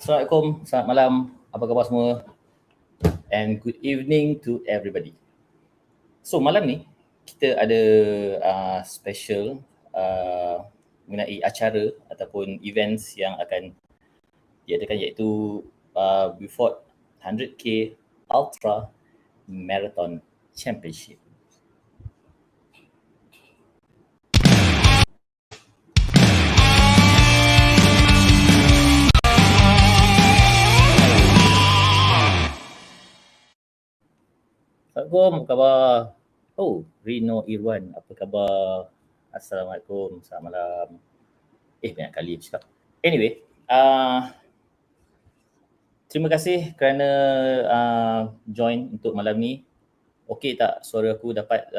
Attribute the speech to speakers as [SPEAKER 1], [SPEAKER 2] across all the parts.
[SPEAKER 1] Assalamualaikum, selamat malam, apa khabar semua? And good evening to everybody. So malam ni kita ada special mengenai acara ataupun events yang akan diadakan, iaitu Beaufort 100K Ultra Marathon Championship. Assalamualaikum, apa khabar? Oh, Rino Irwan, apa khabar? Assalamualaikum, selamat malam. Banyak kali cakap. Anyway, terima kasih kerana join untuk malam ni. Okey tak suara aku dapat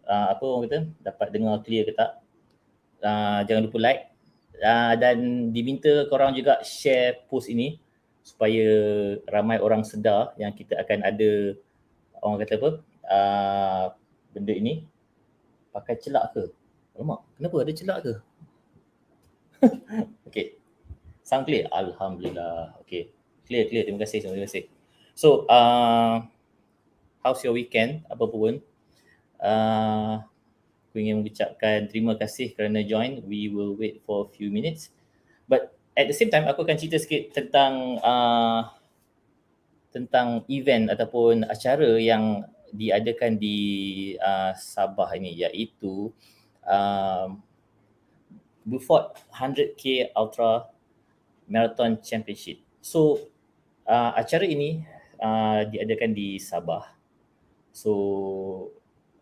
[SPEAKER 1] apa orang kata? Dapat dengar clear ke tak? Jangan lupa like dan diminta korang juga share post ini supaya ramai orang sedar yang kita akan ada, orang kata apa, benda ini pakai celak ke? Alamak, kenapa ada celak ke? Okay, sound clear? Alhamdulillah. Okay, clear. Terima kasih. So, how's your weekend? Apa pun. Aku ingin mengucapkan terima kasih kerana join. We will wait for a few minutes. But at the same time, aku akan cerita sikit tentang event ataupun acara yang diadakan di Sabah ini, iaitu Beaufort 100K Ultra Marathon Championship. So acara ini diadakan di Sabah. So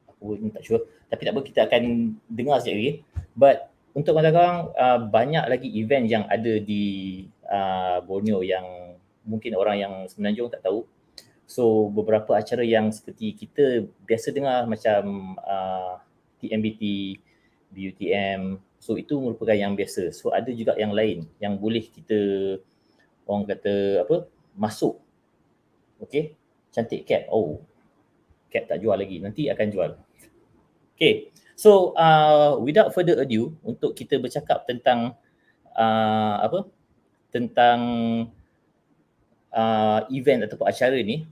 [SPEAKER 1] aku pun tak sure, tapi tak apa, kita akan dengar sekejap lagi. But untuk korang, banyak lagi event yang ada di Borneo yang mungkin orang yang semenanjung tak tahu. So beberapa acara yang seperti kita biasa dengar macam TMBT, BUTM, so itu merupakan yang biasa. So ada juga yang lain yang boleh kita, orang kata apa, masuk. Okay, cantik cap. Oh, cap tak jual lagi, nanti akan jual. Okay, so without further ado, untuk kita bercakap tentang tentang event ataupun acara ni,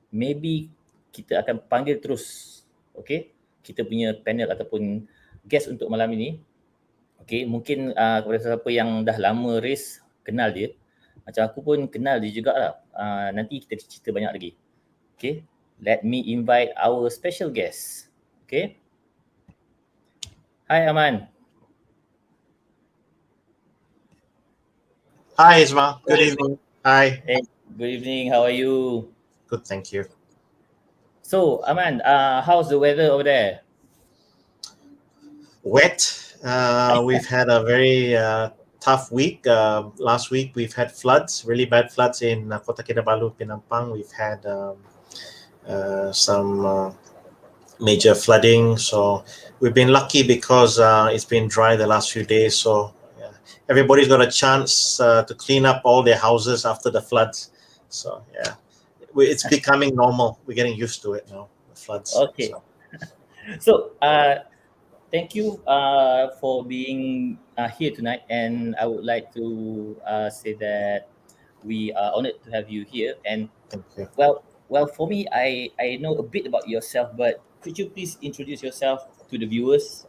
[SPEAKER 1] maybe kita akan panggil terus, okay, kita punya panel ataupun guest untuk malam ini. Okay, mungkin kepada siapa yang dah lama race, kenal dia. Macam aku pun kenal dia jugalah. Nanti kita cerita banyak lagi. Okay, let me invite our special guest. Okay. Hi Aman.
[SPEAKER 2] Hi Isma, good evening. Hi.
[SPEAKER 1] Hey, good evening, how are you?
[SPEAKER 2] Good, thank you.
[SPEAKER 1] So Aman, how's the weather over there?
[SPEAKER 2] Wet. We've had a very tough week. Last week we've had floods, really bad floods in Kota Kinabalu, Penampang. We've had some major flooding. So we've been lucky because it's been dry the last few days. So everybody's got a chance to clean up all their houses after the floods. So yeah, it's becoming normal. We're getting used to it now, the floods.
[SPEAKER 1] Okay. So thank you for being here tonight, and I would like to say that we are honored to have you here. And
[SPEAKER 2] thank you.
[SPEAKER 1] Well, for me, I know a bit about yourself, but could you please introduce yourself to the viewers?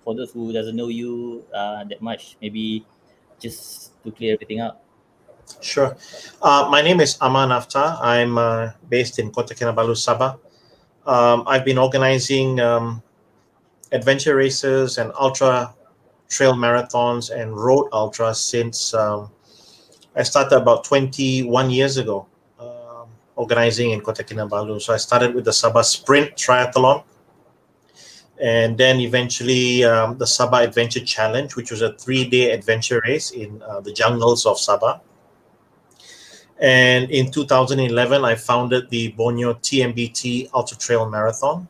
[SPEAKER 1] For those who doesn't know you that much, maybe just to clear everything up.
[SPEAKER 2] Sure. My name is Aman Aftar. I'm based in Kota Kinabalu, Sabah. I've been organizing adventure races and ultra trail marathons and road ultras since I started about 21 years ago, organizing in Kota Kinabalu. So I started with the Sabah Sprint Triathlon, and then eventually the Sabah Adventure Challenge, which was a 3-day adventure race in the jungles of Sabah. And in 2011, I founded the Borneo TMBT Ultra Trail Marathon,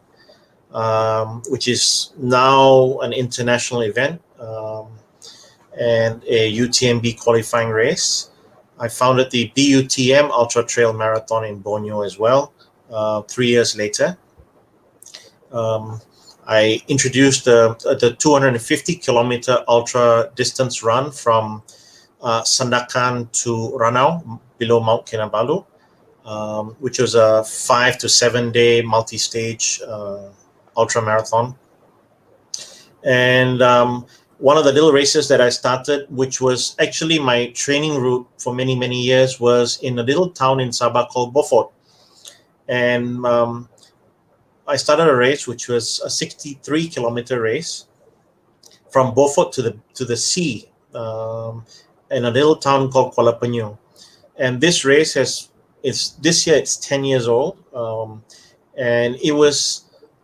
[SPEAKER 2] which is now an international event and a UTMB qualifying race. I founded the BUTM Ultra Trail Marathon in Borneo as well 3 years later. I introduced the 250 kilometer ultra distance run from Sandakan to Ranau below Mount Kinabalu, which was a 5 to 7 day multi-stage ultra marathon. And one of the little races that I started, which was actually my training route for many, many years, was in a little town in Sabah called Beaufort. And I started a race which was a 63-kilometer race from Beaufort to the sea, in a little town called Kuala Penyu. And this race this year it's 10 years old, and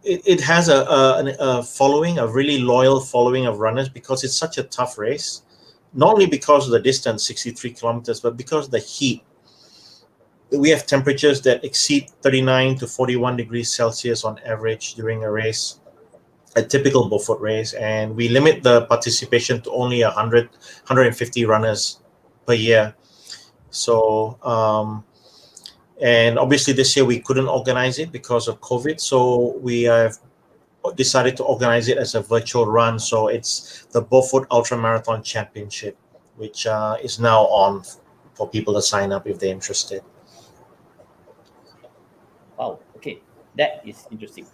[SPEAKER 2] it has a following, a really loyal following of runners, because it's such a tough race, not only because of the distance, 63 kilometers, but because of the heat. We have temperatures that exceed 39 to 41 degrees Celsius on average during a race, a typical Beaufort race, and we limit the participation to only 150 runners per year. So, and obviously this year we couldn't organize it because of COVID, so we have decided to organize it as a virtual run. So it's the Beaufort Ultra Marathon Championship, which is now on for people to sign up if they're interested.
[SPEAKER 1] Wow. Okay, that is interesting.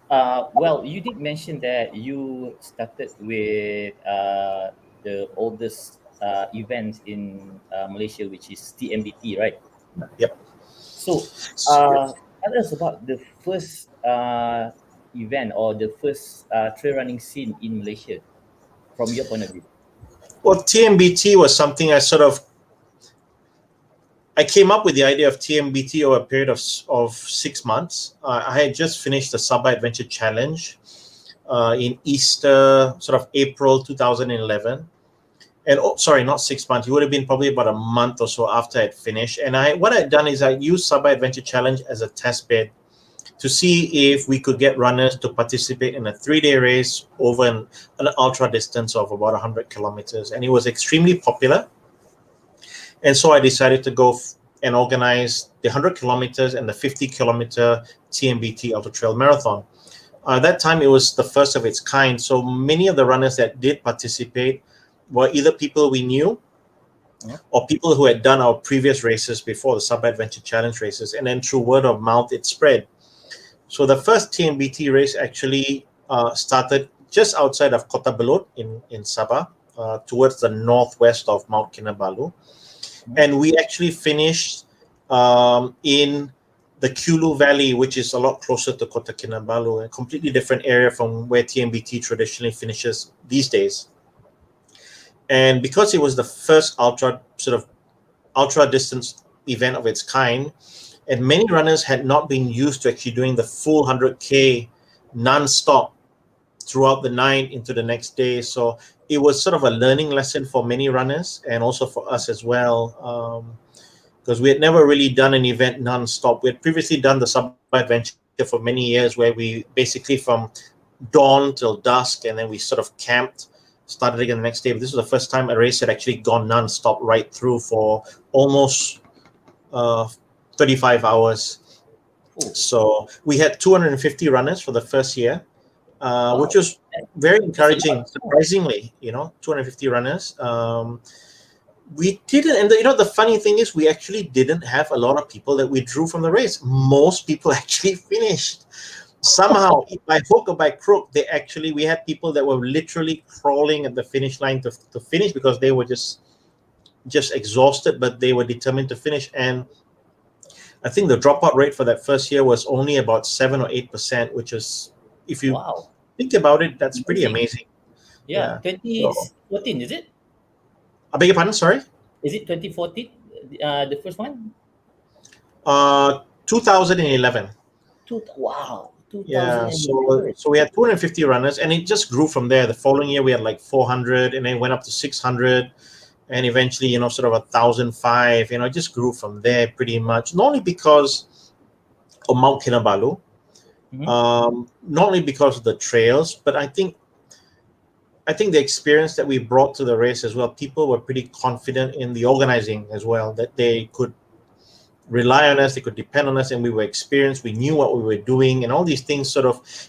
[SPEAKER 1] Well, you did mention that you started with the oldest event in Malaysia, which is TMBT, right?
[SPEAKER 2] Yep.
[SPEAKER 1] So, tell us about the first event or the first trail running scene in Malaysia, from your point of view.
[SPEAKER 2] Well, TMBT was something I came up with the idea of TMBT over a period of 6 months. I had just finished the Sabah Adventure Challenge in Easter, sort of April 2011. And sorry, not 6 months. It would have been probably about a month or so after I'd finished. And what I'd done is I used Sabah Adventure Challenge as a test bed to see if we could get runners to participate in a 3-day race over an ultra distance of about 100 kilometers. And it was extremely popular. And so I decided to go and organize the 100 kilometers and the 50-kilometer TMBT Ultra Trail Marathon. At that time, it was the first of its kind. So many of the runners that did participate were either people we knew or people who had done our previous races before, the Sabah Adventure Challenge races. And then through word of mouth, it spread. So the first TMBT race actually started just outside of Kota Belud in Sabah, towards the northwest of Mount Kinabalu. And we actually finished in the Kulu Valley, which is a lot closer to Kota Kinabalu, a completely different area from where TMBT traditionally finishes these days. And because it was the first ultra distance event of its kind, and many runners had not been used to actually doing the full 100K non-stop throughout the night into the next day. So it was sort of a learning lesson for many runners and also for us as well, because we had never really done an event non-stop. We had previously done the Sabah Adventure for many years, where we basically from dawn till dusk, and then we sort of camped, started again the next day. But this was the first time a race had actually gone non-stop right through for almost 35 hours. So we had 250 runners for the first year, which was very encouraging, surprisingly, 250 runners. We didn't, and the funny thing is, we actually didn't have a lot of people that we drew from the race. Most people actually finished. Somehow, by hook or by crook, we had people that were literally crawling at the finish line to finish, because they were just exhausted, but they were determined to finish. And I think the dropout rate for that first year was only about 7 or 8%, which is, if you think about it, that's pretty amazing.
[SPEAKER 1] Yeah, 2014, is it?
[SPEAKER 2] I beg your pardon, sorry?
[SPEAKER 1] Is it 2014, the first one?
[SPEAKER 2] 2011.
[SPEAKER 1] Wow.
[SPEAKER 2] Yeah, so we had 250 runners, and it just grew from there. The following year, we had like 400, and then went up to 600, and eventually, sort of 1,005. It just grew from there pretty much. Not only because of Mount Kinabalu, not only because of the trails, but I think the experience that we brought to the race as well. People were pretty confident in the organizing as well, that they could rely on us, they could depend on us, and we were experienced, we knew what we were doing, and all these things and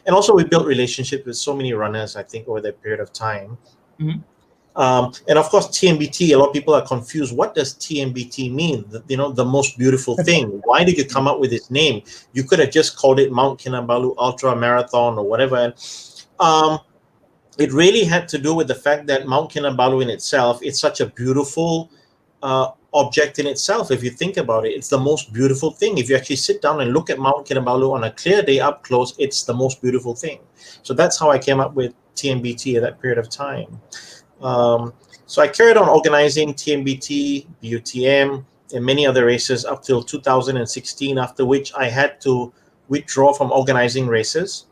[SPEAKER 2] also we built relationships with so many runners, I think, over that period of time. And of course, TMBT, a lot of people are confused. What does TMBT mean? The most beautiful thing. Why did you come up with this name? You could have just called it Mount Kinabalu Ultra Marathon or whatever. And it really had to do with the fact that Mount Kinabalu in itself, it's such a beautiful object in itself. If you think about it, it's the most beautiful thing. If you actually sit down and look at Mount Kinabalu on a clear day up close, it's the most beautiful thing. So that's how I came up with TMBT at that period of time. So I carried on organizing TMBT, BUTM, and many other races up till 2016, after which I had to withdraw from organizing races.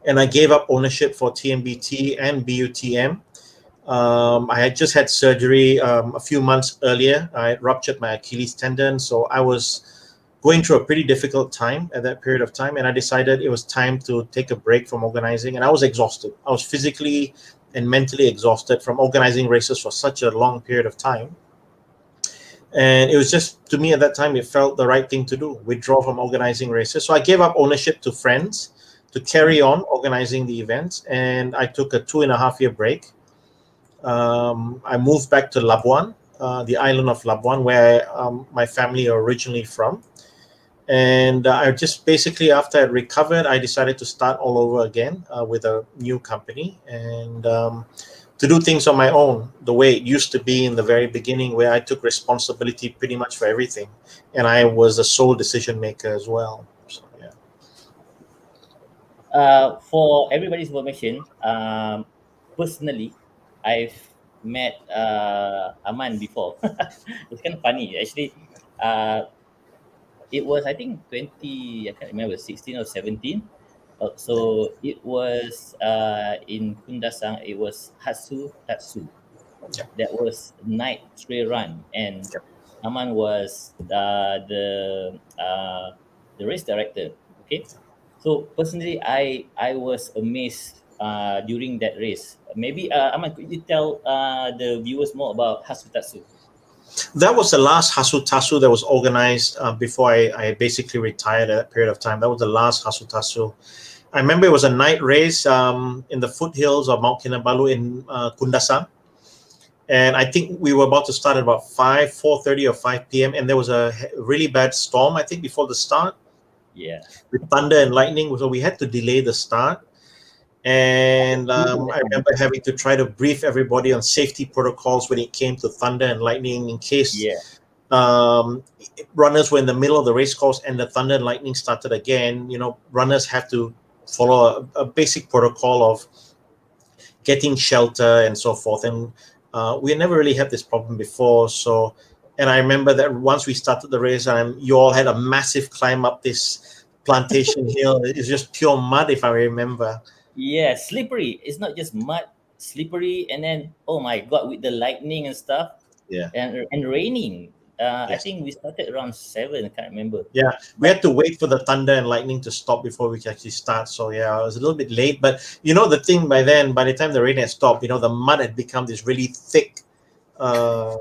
[SPEAKER 2] And I gave up ownership for TMBT and BUTM. I had just had surgery a few months earlier. I ruptured my Achilles tendon, so I was going through a pretty difficult time at that period of time, and I decided it was time to take a break from organizing. And I was exhausted. I was physically and mentally exhausted from organizing races for such a long period of time. And it was just, to me at that time, it felt the right thing to do, withdraw from organizing races. So I gave up ownership to friends to carry on organizing the events, and I took a 2.5 year break. I moved back to Labuan, the island of Labuan, where my family are originally from. And I just basically, after I recovered, I decided to start all over again with a new company, and to do things on my own, the way it used to be in the very beginning, where I took responsibility pretty much for everything. And I was the sole decision maker as well. So, yeah.
[SPEAKER 1] For everybody's information, personally, I've met Aman before. It's kind of funny, actually. Uh, it was, I think, 20. I can't remember, 16 or 17. So it was in Kundasang. It was Hatsu Tatsu.
[SPEAKER 2] Yeah.
[SPEAKER 1] That was night trail run, and
[SPEAKER 2] Yeah.
[SPEAKER 1] Aman was the race director. Okay, so personally, I was amazed during that race. Maybe Aman, could you tell the viewers more about Hasutatsu?
[SPEAKER 2] That was the last Hasutasu that was organized before I basically retired at that period of time. That was the last Hasutasu. I remember it was a night race in the foothills of Mount Kinabalu in Kundasang. And I think we were about to start at about 4:30 or 5 p.m. And there was a really bad storm, I think, before the start
[SPEAKER 1] Yeah,
[SPEAKER 2] with thunder and lightning. So we had to delay the start. And I remember having to try to brief everybody on safety protocols when it came to thunder and lightning in case
[SPEAKER 1] yeah,
[SPEAKER 2] um, runners were in the middle of the race course and the thunder and lightning started again. Runners have to follow a basic protocol of getting shelter and so forth. And we never really had this problem before. So, and I remember that once we started the race, you all had a massive climb up this plantation hill. It's just pure mud, if I remember.
[SPEAKER 1] yeah. Slippery. It's not just mud, slippery, and then oh my god, with the lightning and stuff,
[SPEAKER 2] Yeah.
[SPEAKER 1] and raining. I
[SPEAKER 2] Yes.
[SPEAKER 1] think we started around 7. I can't remember,
[SPEAKER 2] Yeah, we
[SPEAKER 1] but
[SPEAKER 2] had to wait for the thunder and lightning to stop before we could actually start. So yeah, I was a little bit late. But the thing by then, by the time the rain had stopped, the mud had become this really thick, uh,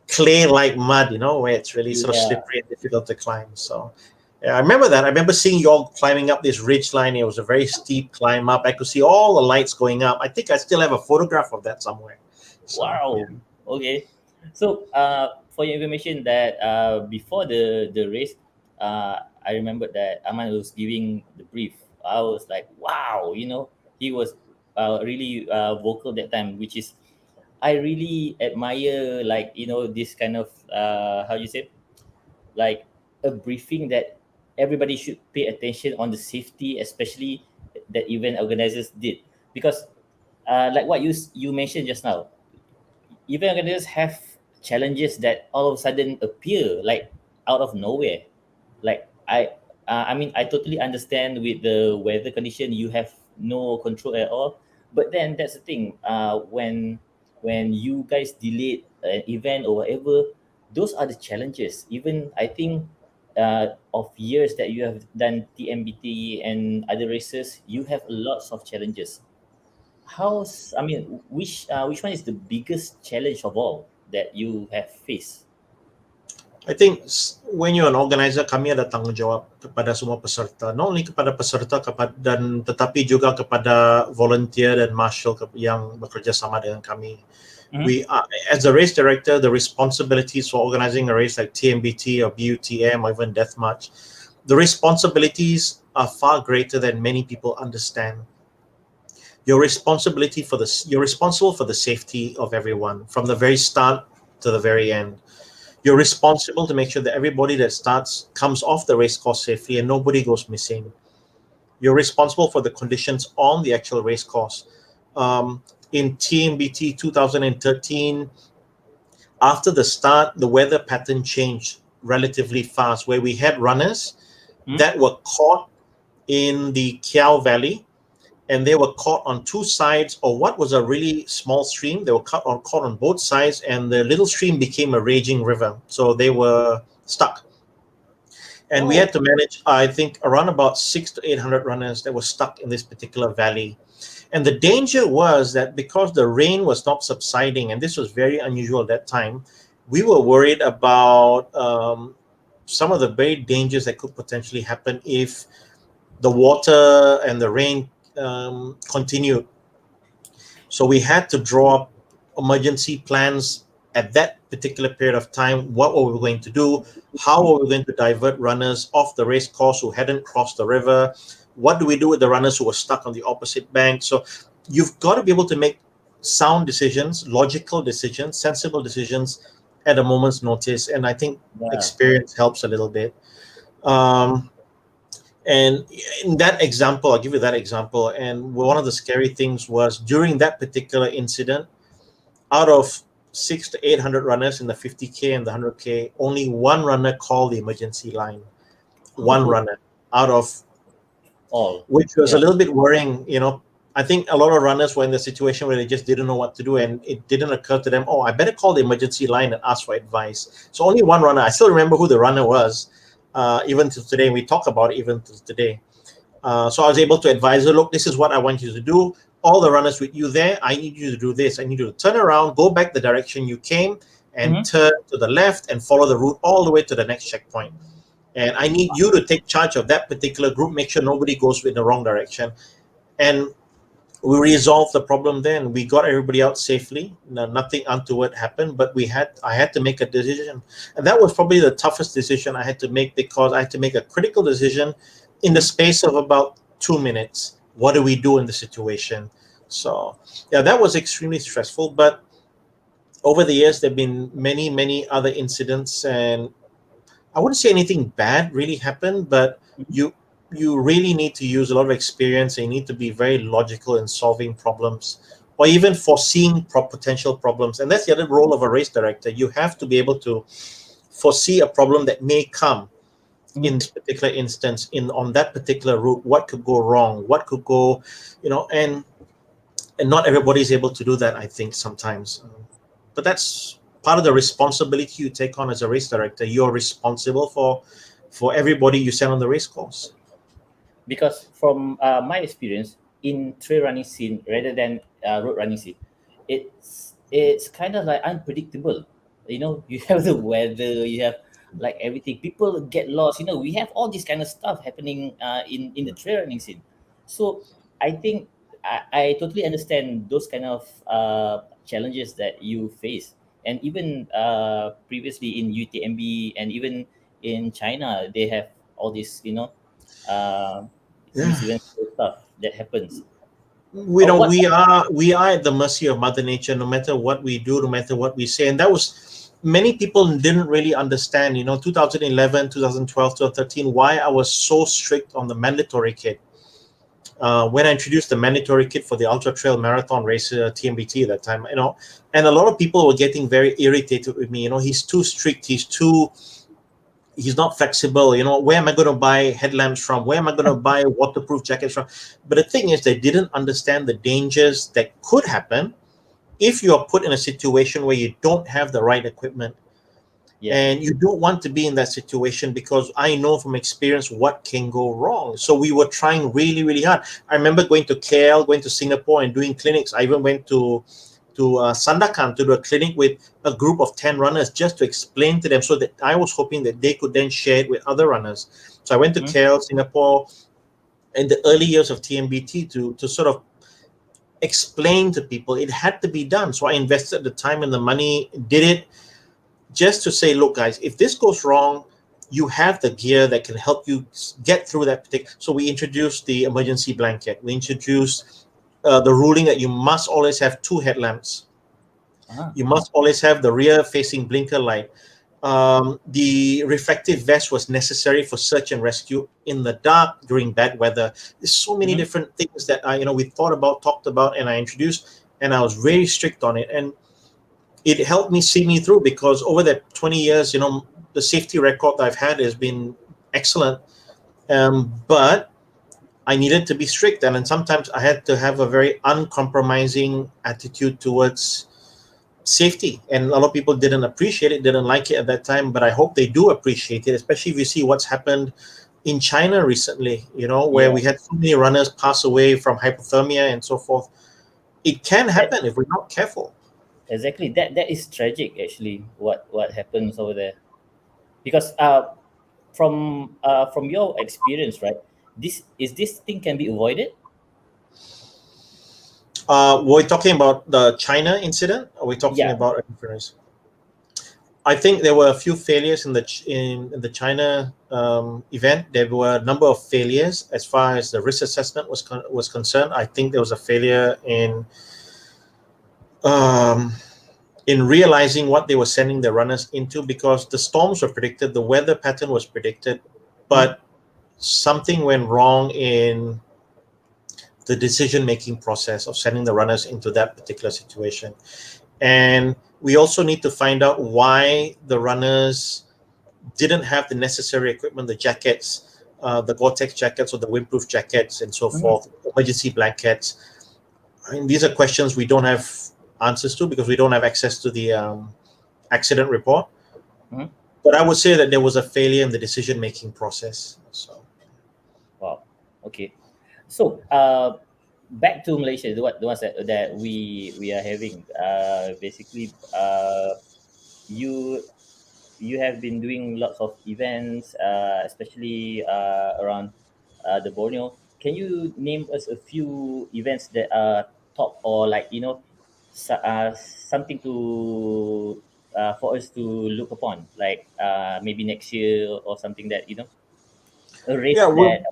[SPEAKER 2] clay-like mud. Where it's really sort of
[SPEAKER 1] yeah.
[SPEAKER 2] slippery and difficult to climb. So yeah, I remember that. I remember seeing you all climbing up this ridge line. It was a very steep climb up. I could see all the lights going up. I think I still have a photograph of that somewhere. So yeah.
[SPEAKER 1] Wow. Okay. So, for your information, that before the race, I remember that Aman was giving the brief. I was like, wow, he was really vocal that time, which is I really admire, like, this kind of how you say, like a briefing that everybody should pay attention on the safety, especially that event organizers did, because like what you mentioned just now, even organizers have challenges that all of a sudden appear like out of nowhere. Like I mean, I totally understand with the weather condition you have no control at all, but then that's the thing. When you guys delayed an event or whatever, those are the challenges. Even I think of years that you have done TMBT and other races, you have lots of challenges. I mean, which one is the biggest challenge of all that you have faced?
[SPEAKER 2] I think when you're an organizer, kami ada tanggungjawab kepada semua peserta. Not only kepada peserta dan tetapi juga kepada volunteer dan marshal yang bekerja sama dengan kami. We are, as a race director, the responsibilities for organizing a race like TMBT or BUTM or even Deathmatch, the responsibilities are far greater than many people understand. You're responsible for the safety of everyone from the very start to the very end. You're responsible to make sure that everybody that starts comes off the race course safely and nobody goes missing. You're responsible for the conditions on the actual race course. In TMBT 2013, after the start, the weather pattern changed relatively fast, where we had runners that were caught in the Kiao Valley, and they were caught on two sides of what was a really small stream. They were caught on both sides, and the little stream became a raging river. So they were stuck. And we had to manage, I think, around about 600 to 800 runners that were stuck in this particular valley. And the danger was that because the rain was not subsiding, and this was very unusual at that time, we were worried about some of the very dangers that could potentially happen if the water and the rain continued. So we had to draw up emergency plans at that particular period of time. What were we going to do? How were we going to divert runners off the race course who hadn't crossed the river? What do we do with the runners who were stuck on the opposite bank? So you've got to be able to make sound decisions, logical decisions, sensible decisions at a moment's notice. And I think experience helps a little bit. And in that example, I'll give you that example. And one of the scary things was during that particular incident, out of 600 to 800 runners in the 50K and the 100K, only one runner called the emergency line. One runner out of
[SPEAKER 1] all,
[SPEAKER 2] which was a little bit worrying. I think a lot of runners were in the situation where they just didn't know what to do, and it didn't occur to them, I better call the emergency line and ask for advice. So only one runner. I still remember who the runner was. Even to today, we talk about it even to today. So I was able to advise her, look, this is what I want you to do. All the runners with you there, I need you to do this. I need you to turn around, go back the direction you came, and turn to the left and follow the route all the way to the next checkpoint. And I need you to take charge of that particular group, make sure nobody goes in the wrong direction. And we resolved the problem then. We got everybody out safely. Nothing untoward happened, but I had to make a decision. And that was probably the toughest decision I had to make, because I had to make a critical decision in the space of about 2 minutes. What do we do in the situation? So, yeah, that was extremely stressful. But over the years, there have been many, many other incidents. And I wouldn't say anything bad really happened, but you really need to use a lot of experience, and you need to be very logical in solving problems or even foreseeing potential problems. And that's the other role of a race director. You have to be able to foresee a problem that may come in this particular instance, on that particular route. What could go wrong? What could go, and not everybody is able to do that, I think, sometimes. But that's part of the responsibility you take on as a race director. You're responsible for everybody you send on the race course.
[SPEAKER 1] Because from my experience in trail running scene rather than road running scene, it's kind of like unpredictable. You have the weather, you have like everything. People get lost. We have all this kind of stuff happening in the trail running scene. So I think I totally understand those kind of challenges that you face. And even previously in UTMB and even in China, they have all this, incidents stuff that happens.
[SPEAKER 2] We are at the mercy of Mother Nature, no matter what we do, no matter what we say. And that was, many people didn't really understand, 2011, 2012, 2013, why I was so strict on the mandatory kit. When I introduced the mandatory kit for the Ultra Trail Marathon race, TMBT at that time, and a lot of people were getting very irritated with me. He's too strict. He's not flexible. Where am I going to buy headlamps from? Where am I going to buy waterproof jackets from? But the thing is, they didn't understand the dangers that could happen if you are put in a situation where you don't have the right equipment.
[SPEAKER 1] Yeah.
[SPEAKER 2] And you don't want to be in that situation, because I know from experience what can go wrong. So we were trying really, really hard. I remember going to KL, going to Singapore and doing clinics. I even went to Sandakan to do a clinic with a group of 10 runners just to explain to them, so that I was hoping that they could then share it with other runners. So I went to KL, Singapore, in the early years of TMBT to sort of explain to people it had to be done. So I invested the time and the money, did it just to say, look, guys, if this goes wrong, you have the gear that can help you get through that particular. So we introduced the emergency blanket. We introduced the ruling that you must always have 2 headlamps. You must always have the rear-facing blinker light. The reflective vest was necessary for search and rescue in the dark during bad weather. There's so many different things that we thought about, talked about, and I introduced, and I was very strict on it. And it helped me see me through, because over that 20 years, the safety record that I've had has been excellent. But I needed to be strict, and then sometimes I had to have a very uncompromising attitude towards safety, and a lot of people didn't appreciate it, didn't like it at that time, but I hope they do appreciate it, especially if you see what's happened in China recently, where we had so many runners pass away from hypothermia and so forth. It can happen if we're not careful.
[SPEAKER 1] Exactly. That is tragic, actually, what happens over there. Because from your experience, right, this thing can be avoided?
[SPEAKER 2] We're talking about the China incident, or we're talking about a different? I think there were a few failures in the China event. There were a number of failures as far as the risk assessment was concerned. I think there was a failure in realizing what they were sending the runners into, because the storms were predicted, the weather pattern was predicted, but something went wrong in the decision-making process of sending the runners into that particular situation. And we also need to find out why the runners didn't have the necessary equipment, the jackets, the Gore-Tex jackets or the windproof jackets and so forth, emergency blankets. I mean, these are questions we don't have answers to, because we don't have access to the accident report. But I would say that there was a failure in the decision-making process. So,
[SPEAKER 1] wow, okay. So back to Malaysia, the ones that we are having. Basically, you have been doing lots of events, especially around the Borneo. Can you name us a few events that are top, or like something to for us to look upon, like maybe next year or something, that a race that.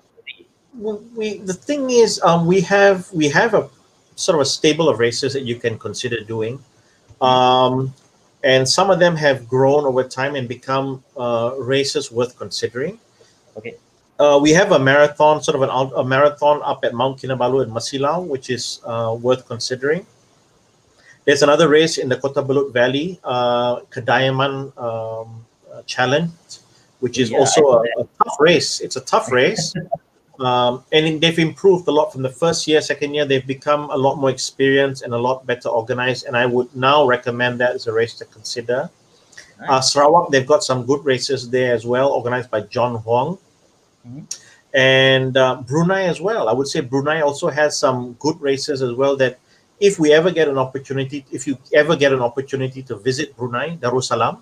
[SPEAKER 2] the thing is, we have a sort of a stable of races that you can consider doing, and some of them have grown over time and become races worth considering.
[SPEAKER 1] Okay.
[SPEAKER 2] We have a marathon, sort of a marathon up at Mount Kinabalu in Masilau, which is worth considering. There's another race in the Kota Belud Valley, Kadayaman Challenge, which is also a tough race. It's a tough race. And they've improved a lot from the first year, second year. They've become a lot more experienced and a lot better organized. And I would now recommend that as a race to consider. Sarawak, they've got some good races there as well, organized by John Huang. And Brunei as well. I would say Brunei also has some good races as well, that if you ever get an opportunity to visit Brunei, Darussalam,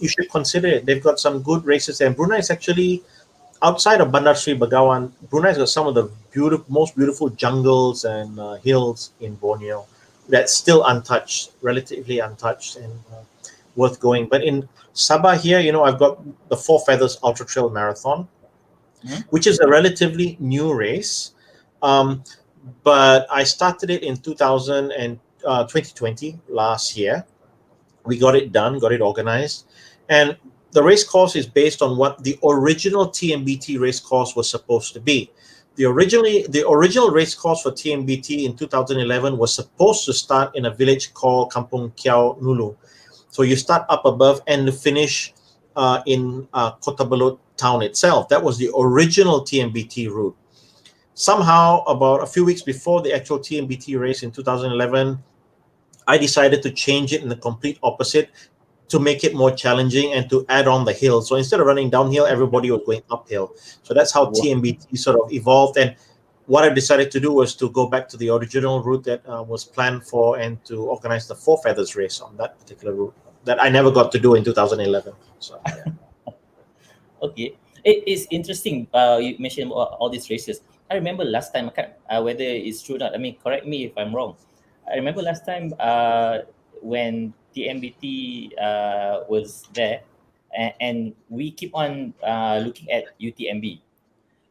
[SPEAKER 2] you should consider it. They've got some good races there. And Brunei is actually, outside of Bandar Sri Begawan, Brunei's got some of the most beautiful jungles and hills in Borneo that's still untouched, relatively untouched, and worth going. But in Sabah here, I've got the Four Feathers Ultra Trail Marathon, which is a relatively new race. But I started it in 2020, last year. We got it done, got it organized. And the race course is based on what the original TMBT race course was supposed to be. The original race course for TMBT in 2011 was supposed to start in a village called Kampung Kiau Nulu. So you start up above and finish in Kota Belud town itself. That was the original TMBT route. Somehow, about a few weeks before the actual TMBT race in 2011, I decided to change it in the complete opposite, to make it more challenging and to add on the hill. So instead of running downhill, everybody was going uphill. So that's how TMBT sort of evolved. And what I decided to do was to go back to the original route that was planned for, and to organize the Four Feathers race on that particular route that I never got to do in 2011. So yeah.
[SPEAKER 1] Okay, it's interesting. You mentioned about all these races. I remember last time, I can't, whether it's true or not. I mean, correct me if I'm wrong. I remember last time when TMBT was there, and we keep on looking at UTMB.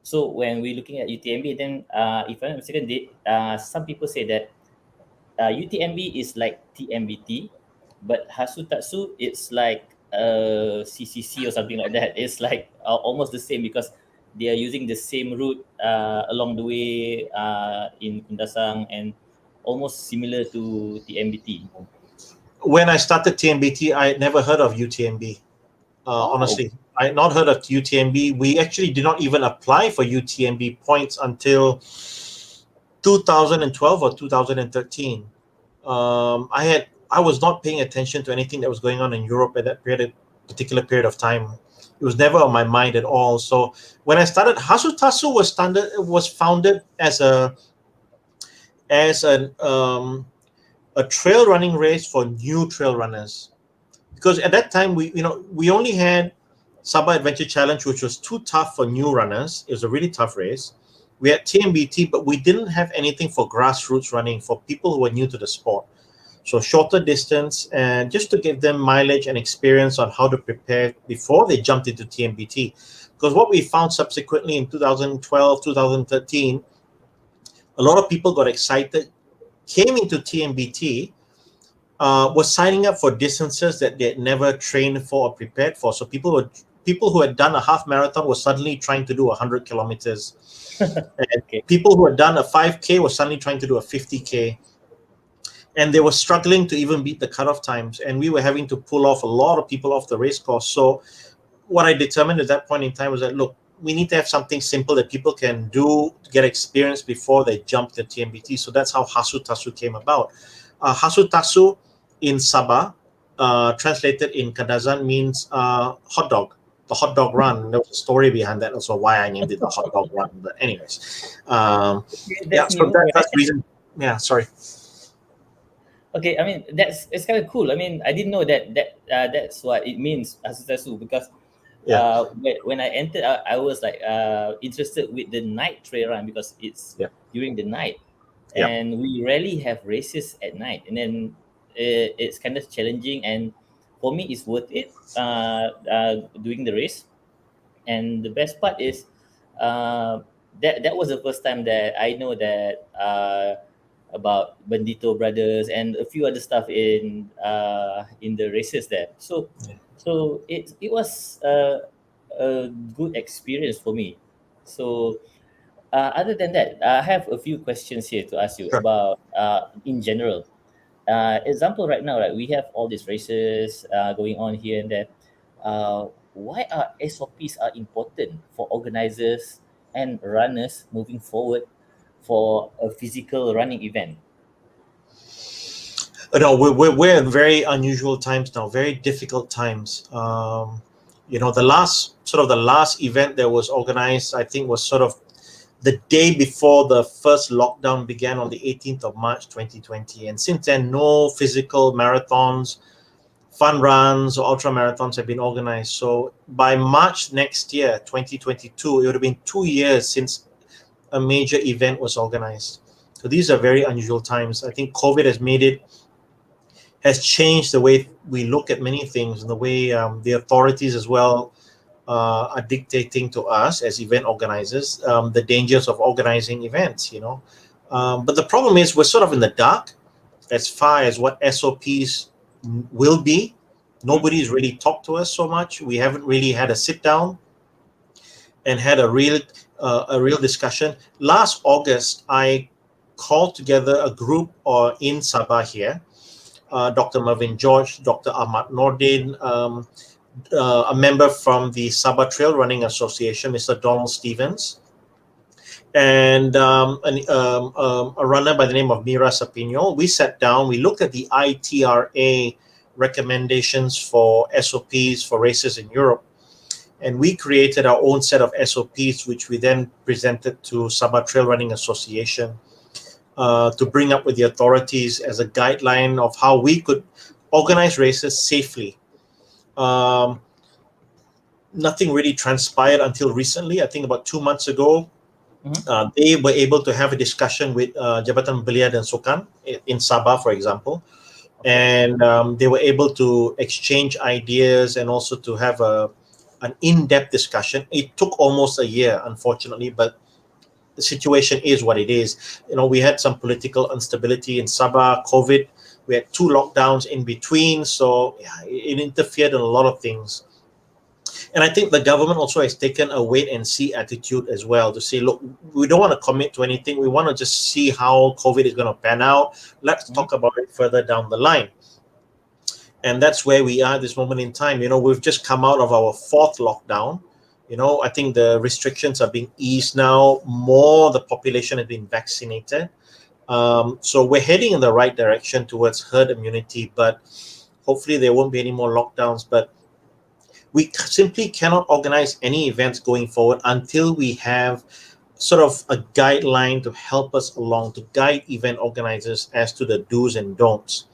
[SPEAKER 1] So when we're looking at UTMB, then if I'm not mistaken, some people say that UTMB is like TMBT, but Hasutatsu it's like CCC or something like that. It's like almost the same because they are using the same route along the way in Kundasang and almost similar to TMBT.
[SPEAKER 2] When I started TMBT, I had never heard of UTMB.
[SPEAKER 1] Oh,
[SPEAKER 2] Honestly, I had not heard of UTMB. We actually did not even apply for UTMB points until 2012 or 2013. I was not paying attention to anything that was going on in Europe at that particular period of time. It was never on my mind at all. So when I started, Hasutasu was founded as an a trail running race for new trail runners, because at that time we only had Sabah Adventure Challenge, which was too tough for new runners. It was a really tough race. We had TMBT, but we didn't have anything for grassroots running for people who were new to the sport. So shorter distance, and just to give them mileage and experience on how to prepare before they jumped into TMBT. Because what we found subsequently in 2012, 2013, a lot of people got excited, came into TMBT, was signing up for distances that they had never trained for or prepared for. So people who had done a half marathon were suddenly trying to do 100 kilometers, and
[SPEAKER 1] okay.
[SPEAKER 2] people who had done a 5K were suddenly trying to do a 50K, and they were struggling to even beat the cutoff times. And we were having to pull off a lot of people off the race course. So what I determined at that point in time was that, look, we need to have something simple that people can do to get experience before they jump to TMBT. So that's how Hasutasu came about. Hasutasu in Sabah, translated in Kadazan, means hot dog. The hot dog run. There was a story behind that, also why I named it the hot dog run. But anyways,
[SPEAKER 1] Okay,
[SPEAKER 2] yeah.
[SPEAKER 1] that's
[SPEAKER 2] So
[SPEAKER 1] new,
[SPEAKER 2] that's
[SPEAKER 1] right?
[SPEAKER 2] the reason. Yeah. Sorry.
[SPEAKER 1] Okay, I mean it's kind of cool. I mean I didn't know that's what it means Asutasu because
[SPEAKER 2] Yeah.
[SPEAKER 1] when I entered I was like interested with the night trail run because it's
[SPEAKER 2] Yeah.
[SPEAKER 1] during the night
[SPEAKER 2] Yeah.
[SPEAKER 1] and we rarely have races at night and then it's kind of challenging and for me it's worth it doing the race and the best part is uh, that was the first time that I know that about Bandito Brothers and a few other stuff in the races there. So it was a good experience for me. So other than that, I have a few questions here to ask you
[SPEAKER 2] Sure.
[SPEAKER 1] about in general. Example right now, right? We have all these races going on here and there. Why are SOPs are important for organizers and runners moving forward for a physical running event?
[SPEAKER 2] No, we're in very unusual times now, very difficult times. The last event that was organized, I think, was sort of the day before the first lockdown began on the 18th of March 2020. And since then, no physical marathons, fun runs, or ultra marathons have been organized. So by March next year, 2022, it would have been 2 years since a major event was organized. So these are very unusual times. I think COVID has changed the way we look at many things, and the way the authorities as well are dictating to us as event organizers the dangers of organizing events. But the problem is we're sort of in the dark as far as what SOPs will be.
[SPEAKER 1] Mhm.
[SPEAKER 2] Nobody's really talked to us so much. We haven't really had a sit down and had a real discussion. Last August, I called together a group in Sabah here, Dr. Mervyn George, Dr. Ahmad Nordin, a member from the Sabah Trail Running Association, Mr. Donald Stevens, and a runner by the name of Mira Sapino. We sat down, we looked at the ITRA recommendations for SOPs for races in Europe. And we created our own set of SOPs, which we then presented to Sabah Trail Running Association to bring up with the authorities as a guideline of how we could organize races safely. Nothing really transpired until recently. I think about 2 months ago, they were able to have a discussion with Jabatan Belia dan Sukan in Sabah, for example. And they were able to exchange ideas and also to have an in-depth discussion. It took almost a year, unfortunately, but the situation is what it is. We had some political instability in Sabah, COVID. We had 2 lockdowns in between, so yeah, it interfered in a lot of things. And I think the government also has taken a wait and see attitude as well to say, look, we don't want to commit to anything. We want to just see how COVID is going to pan out. Let's talk about it further down the line. And that's where we are at this moment in time. We've just come out of our 4th lockdown. I think the restrictions are being eased now. More the population has been vaccinated. So we're heading in the right direction towards herd immunity, but hopefully there won't be any more lockdowns. But we simply cannot organize any events going forward until we have sort of a guideline to help us along, to guide event organizers as to the do's and don'ts.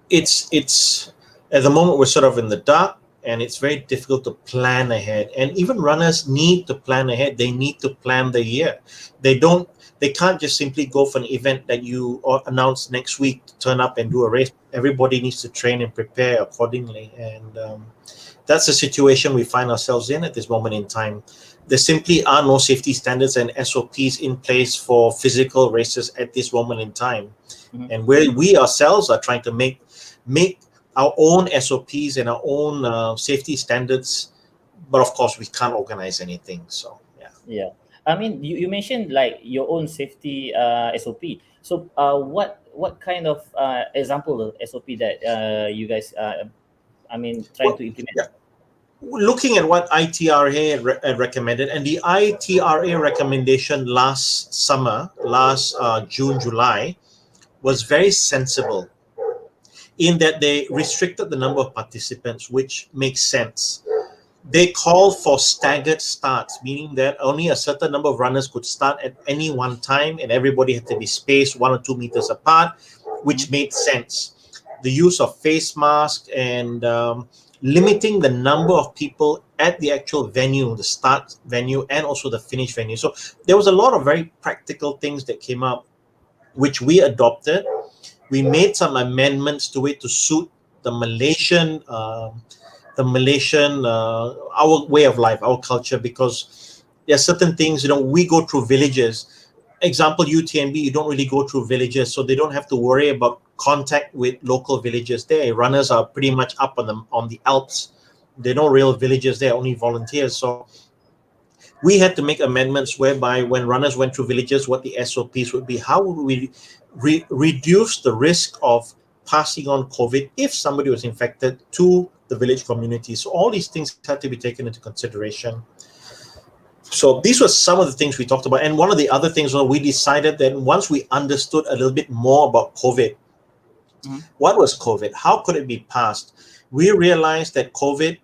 [SPEAKER 2] It's at the moment we're sort of in the dark, and it's very difficult to plan ahead. And even runners need to plan ahead. They need to plan the year. They can't just simply go for an event that you announce next week to turn up and do a race. Everybody needs to train and prepare accordingly. And that's the situation we find ourselves in at this moment in time. There simply are no safety standards and SOPs in place for physical races at this moment in time. And where we ourselves are trying to make our own SOPs and our own safety standards, but of course we can't organize anything. So
[SPEAKER 1] yeah. I mean, you mentioned like your own safety SOP. So what kind of example of SOP that you guys trying to implement?
[SPEAKER 2] Yeah. Looking at what ITRA recommended, and the ITRA recommendation last June, July, was very sensible in that they restricted the number of participants, which makes sense. They called for staggered starts, meaning that only a certain number of runners could start at any one time, and everybody had to be spaced 1 or 2 meters apart, which made sense. The use of face masks and limiting the number of people at the actual venue, the start venue, and also the finish venue. So there was a lot of very practical things that came up, which we adopted. We made some amendments to it to suit the Malaysian, our way of life, our culture, because there are certain things, we go through villages. Example, UTMB, you don't really go through villages, so they don't have to worry about contact with local villages there. Runners are pretty much up on the Alps. There are no real villages there, only volunteers. So we had to make amendments whereby when runners went through villages, what the SOPs would be. How would we reduce the risk of passing on COVID if somebody was infected to the village community? So all these things had to be taken into consideration. So these were some of the things we talked about. And one of the other things was we decided that once we understood a little bit more about COVID, what was COVID? How could it be passed? We realized that COVID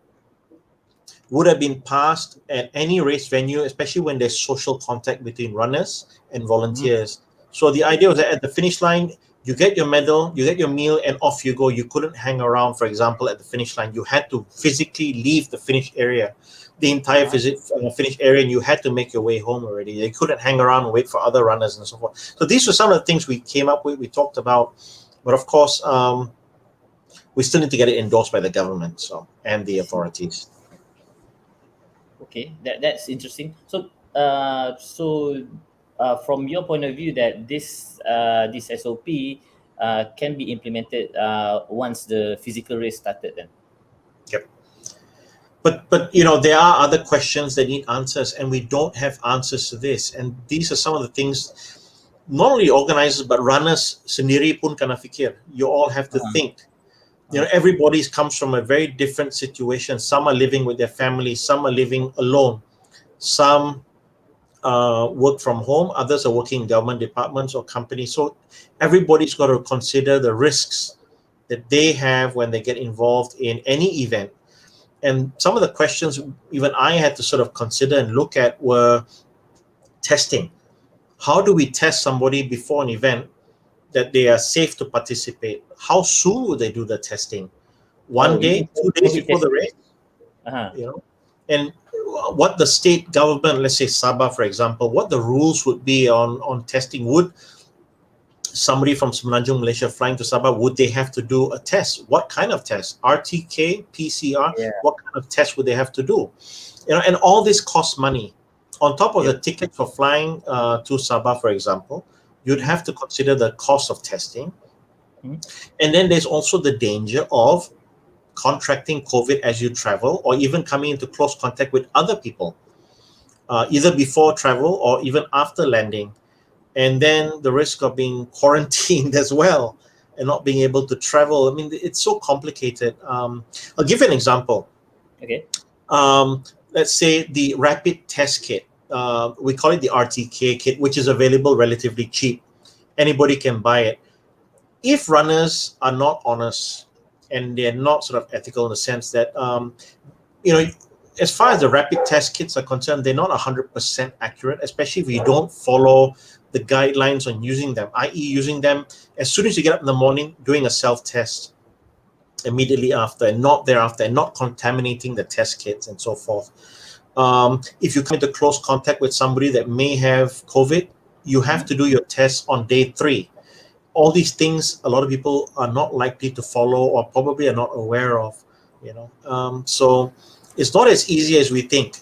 [SPEAKER 2] would have been passed at any race venue, especially when there's social contact between runners and volunteers. So the idea was that at the finish line, you get your medal, you get your meal, and off you go. You couldn't hang around, for example, at the finish line. You had to physically leave the finish area, the entire finish area, and you had to make your way home already. You couldn't hang around and wait for other runners and so forth. So these were some of the things we came up with, we talked about. But of course, we still need to get it endorsed by the government and the authorities.
[SPEAKER 1] Okay, that's interesting. So from your point of view, that this SOP can be implemented once the physical race started, then.
[SPEAKER 2] Yep. But there are other questions that need answers, and we don't have answers to this. And these are some of the things not only organizers but runners sendiri pun kena fikir. You all have to think. Everybody comes from a very different situation. Some are living with their families, some are living alone, some work from home, others are working in government departments or companies. So everybody's got to consider the risks that they have when they get involved in any event. And some of the questions even I had to sort of consider and look at were testing. How do we test somebody before an event that they are safe to participate? How soon would they do the testing?
[SPEAKER 1] Oh,
[SPEAKER 2] One
[SPEAKER 1] you
[SPEAKER 2] day,
[SPEAKER 1] mean
[SPEAKER 2] 2 days
[SPEAKER 1] COVID
[SPEAKER 2] before the
[SPEAKER 1] testing?
[SPEAKER 2] race,
[SPEAKER 1] Uh-huh.
[SPEAKER 2] you know? And what the state government, let's say Sabah, for example, what the rules would be on testing. Would somebody from Semenanjung, Malaysia flying to Sabah, would they have to do a test? What kind of test? RTK, PCR?
[SPEAKER 1] Yeah.
[SPEAKER 2] What kind of test would they have to do? And all this costs money. On top of
[SPEAKER 1] Yep.
[SPEAKER 2] the ticket for flying to Sabah, for example, you'd have to consider the cost of testing.
[SPEAKER 1] Mhm.
[SPEAKER 2] And then there's also the danger of contracting COVID as you travel, or even coming into close contact with other people, either before travel or even after landing. And then the risk of being quarantined as well and not being able to travel. I mean, it's so complicated. I'll give you an example.
[SPEAKER 1] Okay.
[SPEAKER 2] Let's say the rapid test kit. We call it the RTK kit, which is available relatively cheap. Anybody can buy it. If runners are not honest and they're not sort of ethical in the sense that, you know, as far as the rapid test kits are concerned, they're not 100% accurate, especially if you don't follow the guidelines on using them, i.e., using them as soon as you get up in the morning, doing a self test immediately after, and not thereafter, and not contaminating the test kits and so forth. If you come into close contact with somebody that may have COVID, you have to do your test on day 3. All these things, a lot of people are not likely to follow, or probably are not aware of. So it's not as easy as we think.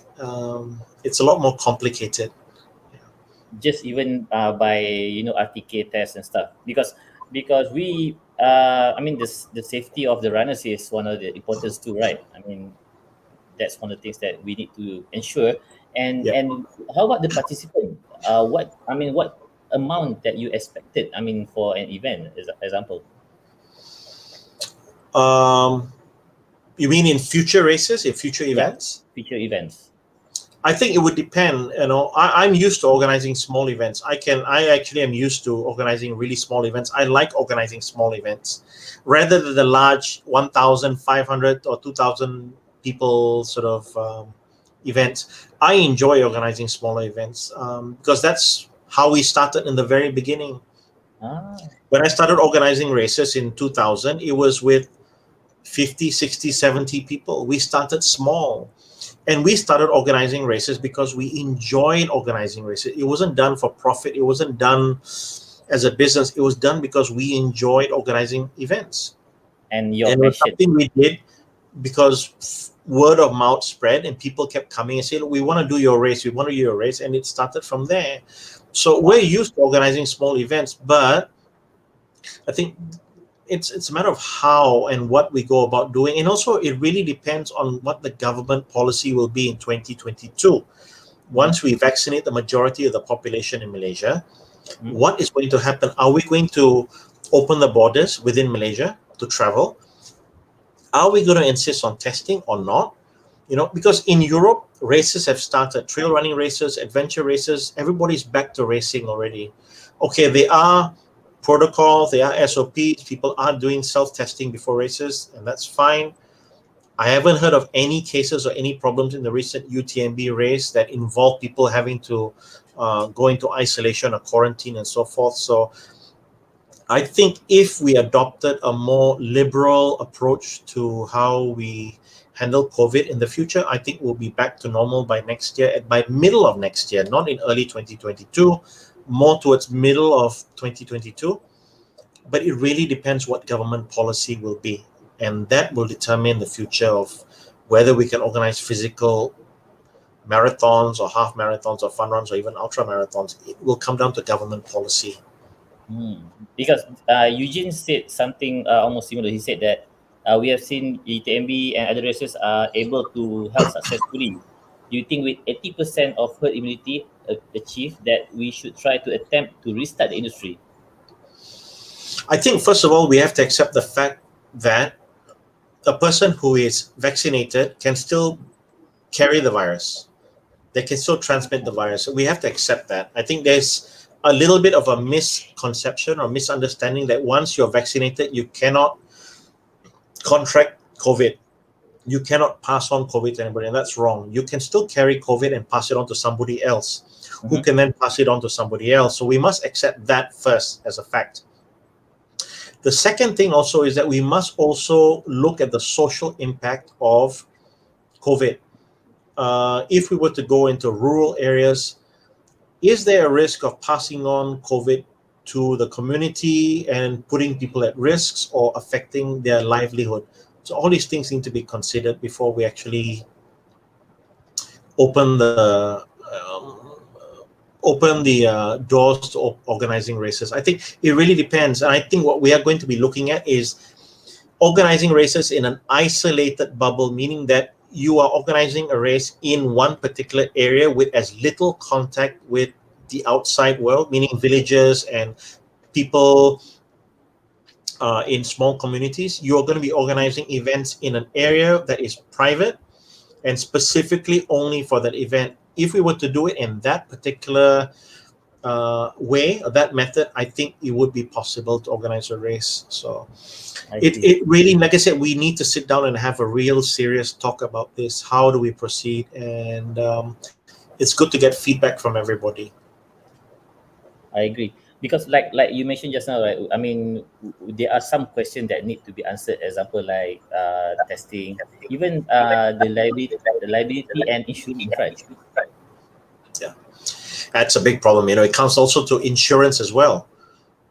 [SPEAKER 2] It's a lot more complicated.
[SPEAKER 1] Just even by RTK tests and stuff, because we I mean the safety of the runners is one of the importance too, right? I mean that's one of the things that we need to ensure. and
[SPEAKER 2] Yeah.
[SPEAKER 1] and how about the participant? What amount that you expected, I mean, for an event, as example?
[SPEAKER 2] Um, you mean in future races, in future
[SPEAKER 1] Yeah,
[SPEAKER 2] events?
[SPEAKER 1] future events.
[SPEAKER 2] I think it would depend. I'm used to organizing small events. I actually am used to organizing really small events. I like organizing small events rather than the large 1,500 or 2,000 people sort of events. I enjoy organizing smaller events because that's how we started in the very beginning.
[SPEAKER 1] Ah,
[SPEAKER 2] When I started organizing races in 2000, it was with 50, 60, 70 people. We started small. And we started organizing races because we enjoyed organizing races. It wasn't done for profit. It wasn't done as a business. It was done because we enjoyed organizing events.
[SPEAKER 1] and your
[SPEAKER 2] And it was
[SPEAKER 1] passion.
[SPEAKER 2] something we did because word of mouth spread and people kept coming and saying, "Look, we want to do your race. We want to do your race." And it started from there. So we're used to organizing small events, but I think it's a matter of how and what we go about doing, and also it really depends on what the government policy will be in 2022.
[SPEAKER 1] Mhm,
[SPEAKER 2] Once we vaccinate the majority of the population in Malaysia,
[SPEAKER 1] mhm.
[SPEAKER 2] what is going to happen? Are we going to open the borders within Malaysia to travel? Are we going to insist on testing or not? Because in Europe, races have started, trail running races, adventure races. Everybody's back to racing already. Okay, they are protocols, they are SOPs. People are doing self-testing before races, and that's fine. I haven't heard of any cases or any problems in the recent UTMB race that involve people having to go into isolation or quarantine and so forth. So I think if we adopted a more liberal approach to how we handle COVID in the future, I think we'll be back to normal by next year, by middle of next year, not in early 2022, more towards middle of 2022. But it really depends what government policy will be. And that will determine the future of whether we can organize physical marathons or half marathons or fun runs or even ultra marathons. It will come down to government policy.
[SPEAKER 1] Because Eugene said something almost similar. He said that we have seen UTMB and other races are able to held successfully. Do you think with 80% of herd immunity achieved that we should try to attempt to restart the industry?
[SPEAKER 2] I think, first of all, we have to accept the fact that a person who is vaccinated can still carry the virus. They can still transmit the virus. We have to accept that. I think there's a little bit of a misconception or misunderstanding that once you're vaccinated, you cannot contract COVID. You cannot pass on COVID to anybody, and that's wrong. You can still carry COVID and pass it on to somebody else, who can then pass it on to somebody else. So we must accept that first as a fact. The second thing also is that we must also look at the social impact of COVID. If we were to go into rural areas, is there a risk of passing on COVID to the community and putting people at risks or affecting their livelihood? So all these things need to be considered before we actually open the doors to organizing races. I think it really depends, and I think what we are going to be looking at is organizing races in an isolated bubble, meaning that you are organizing a race in one particular area with as little contact with the outside world, meaning villages and people in small communities. You're going to be organizing events in an area that is private and specifically only for that event. If we were to do it in that particular way, or that method, I think it would be possible to organize a race. So it really, like I said, we need to sit down and have a real serious talk about this. How do we proceed? And it's good to get feedback from everybody.
[SPEAKER 1] I agree, because like you mentioned just now, right? I mean, there are some questions that need to be answered. Example like testing, even the liability and insurance, right?
[SPEAKER 2] Yeah, that's a big problem. It comes also to insurance as well.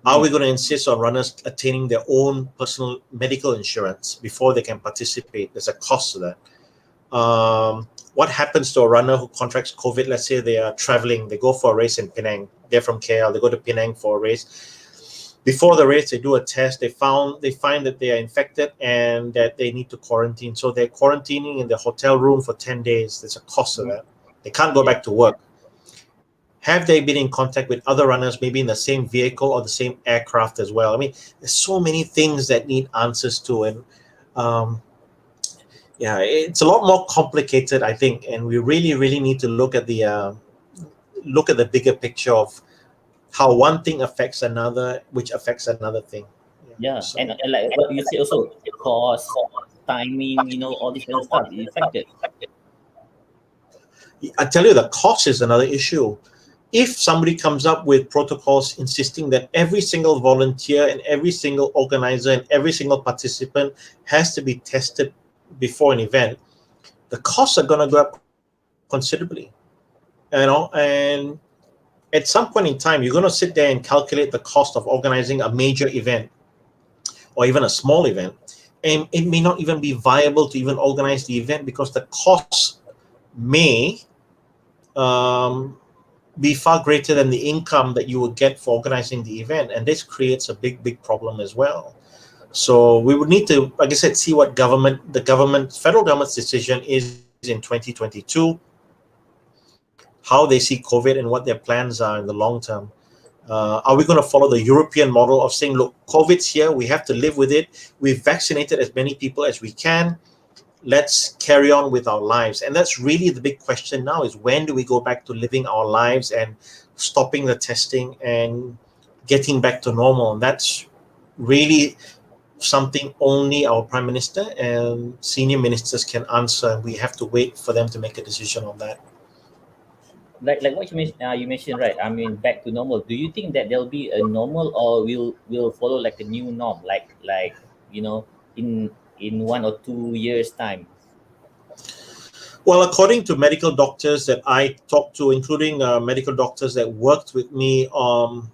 [SPEAKER 2] Are we going to insist on runners attaining their own personal medical insurance before they can participate? There's a cost to that. What happens to a runner who contracts COVID? Let's say they are traveling, they go for a race in Penang. They're from KL, they go to Penang for a race. Before the race, they do a test. They find that they are infected and that they need to quarantine. So they're quarantining in the hotel room for 10 days. There's a cost to that. They can't go back to work. Have they been in contact with other runners, maybe in the same vehicle or the same aircraft as well? I mean, there's so many things that need answers to, and yeah, it's a lot more complicated, I think, and we really need to look at the bigger picture of how one thing affects another, which affects another thing.
[SPEAKER 1] Yeah, so, and like what you say also, cost, timing, all this kind of stuff is affected.
[SPEAKER 2] I tell you, the cost is another issue. If somebody comes up with protocols insisting that every single volunteer and every single organizer and every single participant has to be tested before an event, the costs are going to go up considerably. And at some point in time, you're going to sit there and calculate the cost of organizing a major event or even a small event, and it may not even be viable to even organize the event because the costs may be far greater than the income that you would get for organizing the event, and this creates a big problem as well. So we would need to, like I said, see what federal government's decision is in 2022, how they see COVID and what their plans are in the long term. Are we going to follow the European model of saying, look, COVID's here, we have to live with it, we've vaccinated as many people as we can, let's carry on with our lives? And that's really the big question now, is when do we go back to living our lives and stopping the testing and getting back to normal? And that's really something only our Prime Minister and senior ministers can answer. We have to wait for them to make a decision on that.
[SPEAKER 1] Like what you mentioned, right? I mean, back to normal. Do you think that there'll be a normal, or will follow like a new norm, like in 1 or 2 years time?
[SPEAKER 2] Well, according to medical doctors that I talked to, including medical doctors that worked with me on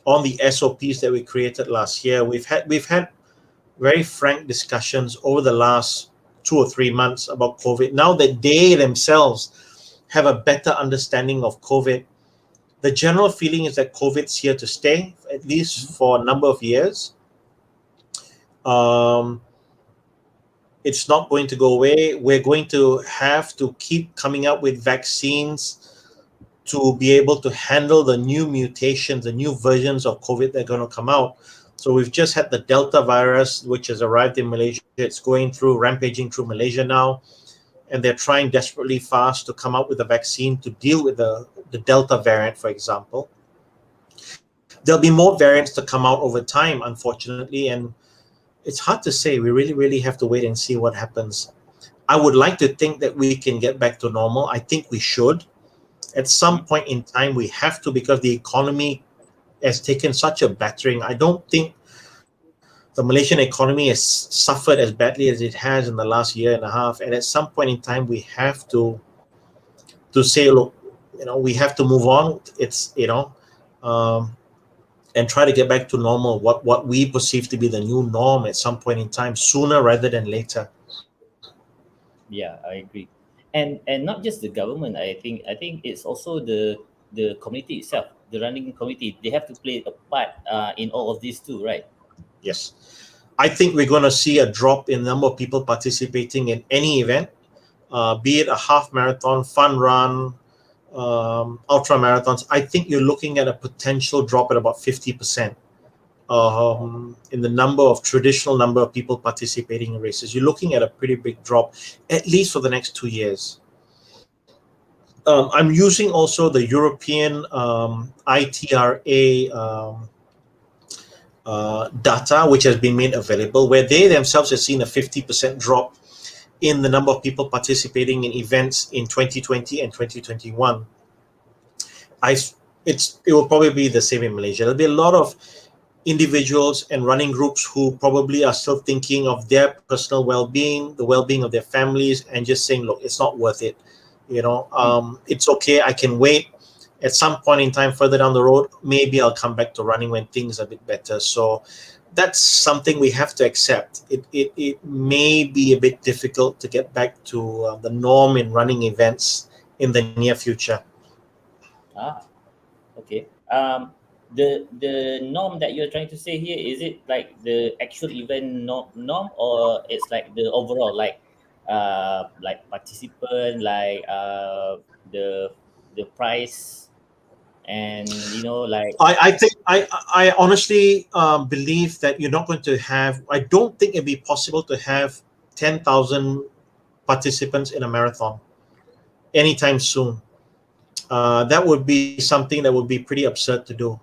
[SPEAKER 2] the SOPs that we created last year, we've had very frank discussions over the last 2 or 3 months about COVID. Now that they themselves have a better understanding of COVID, the general feeling is that COVID's here to stay, at least for a number of years. It's not going to go away. We're going to have to keep coming up with vaccines to be able to handle the new mutations, the new versions of COVID that are going to come out. So we've just had the Delta virus, which has arrived in Malaysia. It's rampaging through Malaysia now. And they're trying desperately fast to come up with a vaccine to deal with the Delta variant, for example. There'll be more variants to come out over time, unfortunately, and it's hard to say. We really have to wait and see what happens. I would like to think that we can get back to normal. I think we should. At some
[SPEAKER 1] Mhm.
[SPEAKER 2] point in time, we have to, because the economy has taken such a battering. I don't think the Malaysian economy has suffered as badly as it has in the last year and a half. And at some point in time, we have to say, look, we have to move on. It's um, and try to get back to normal. What we perceive to be the new norm at some point in time, sooner rather than later.
[SPEAKER 1] Yeah, I agree. And not just the government. I think it's also the community itself, the running community. They have to play a part in all of this too, right?
[SPEAKER 2] Yes. I think we're going to see a drop in number of people participating in any event, be it a half marathon, fun run, ultra marathons. I think you're looking at a potential drop at about 50% in the traditional number of people participating in races. You're looking at a pretty big drop, at least for the next 2 years. I'm using also the European ITRA data, which has been made available, where they themselves have seen a 50% drop in the number of people participating in events in 2020 and 2021. It will probably be the same in Malaysia. There'll be a lot of individuals and running groups who probably are still thinking of their personal well-being, the well-being of their families, and just saying, look, it's not worth it.
[SPEAKER 1] Mm.
[SPEAKER 2] It's okay. I can wait. At some point in time further down the road, maybe I'll come back to running when things are a bit better. So that's something we have to accept. It may be a bit difficult to get back to the norm in running events in the near future.
[SPEAKER 1] Ah, okay. The norm that you're trying to say here, is it like the actual event norm, or it's like the overall, like participant, the the price, and like.
[SPEAKER 2] I think I honestly believe that you're not going to have. I don't think it'd be possible to have 10,000 participants in a marathon anytime soon. That would be something that would be pretty absurd to do.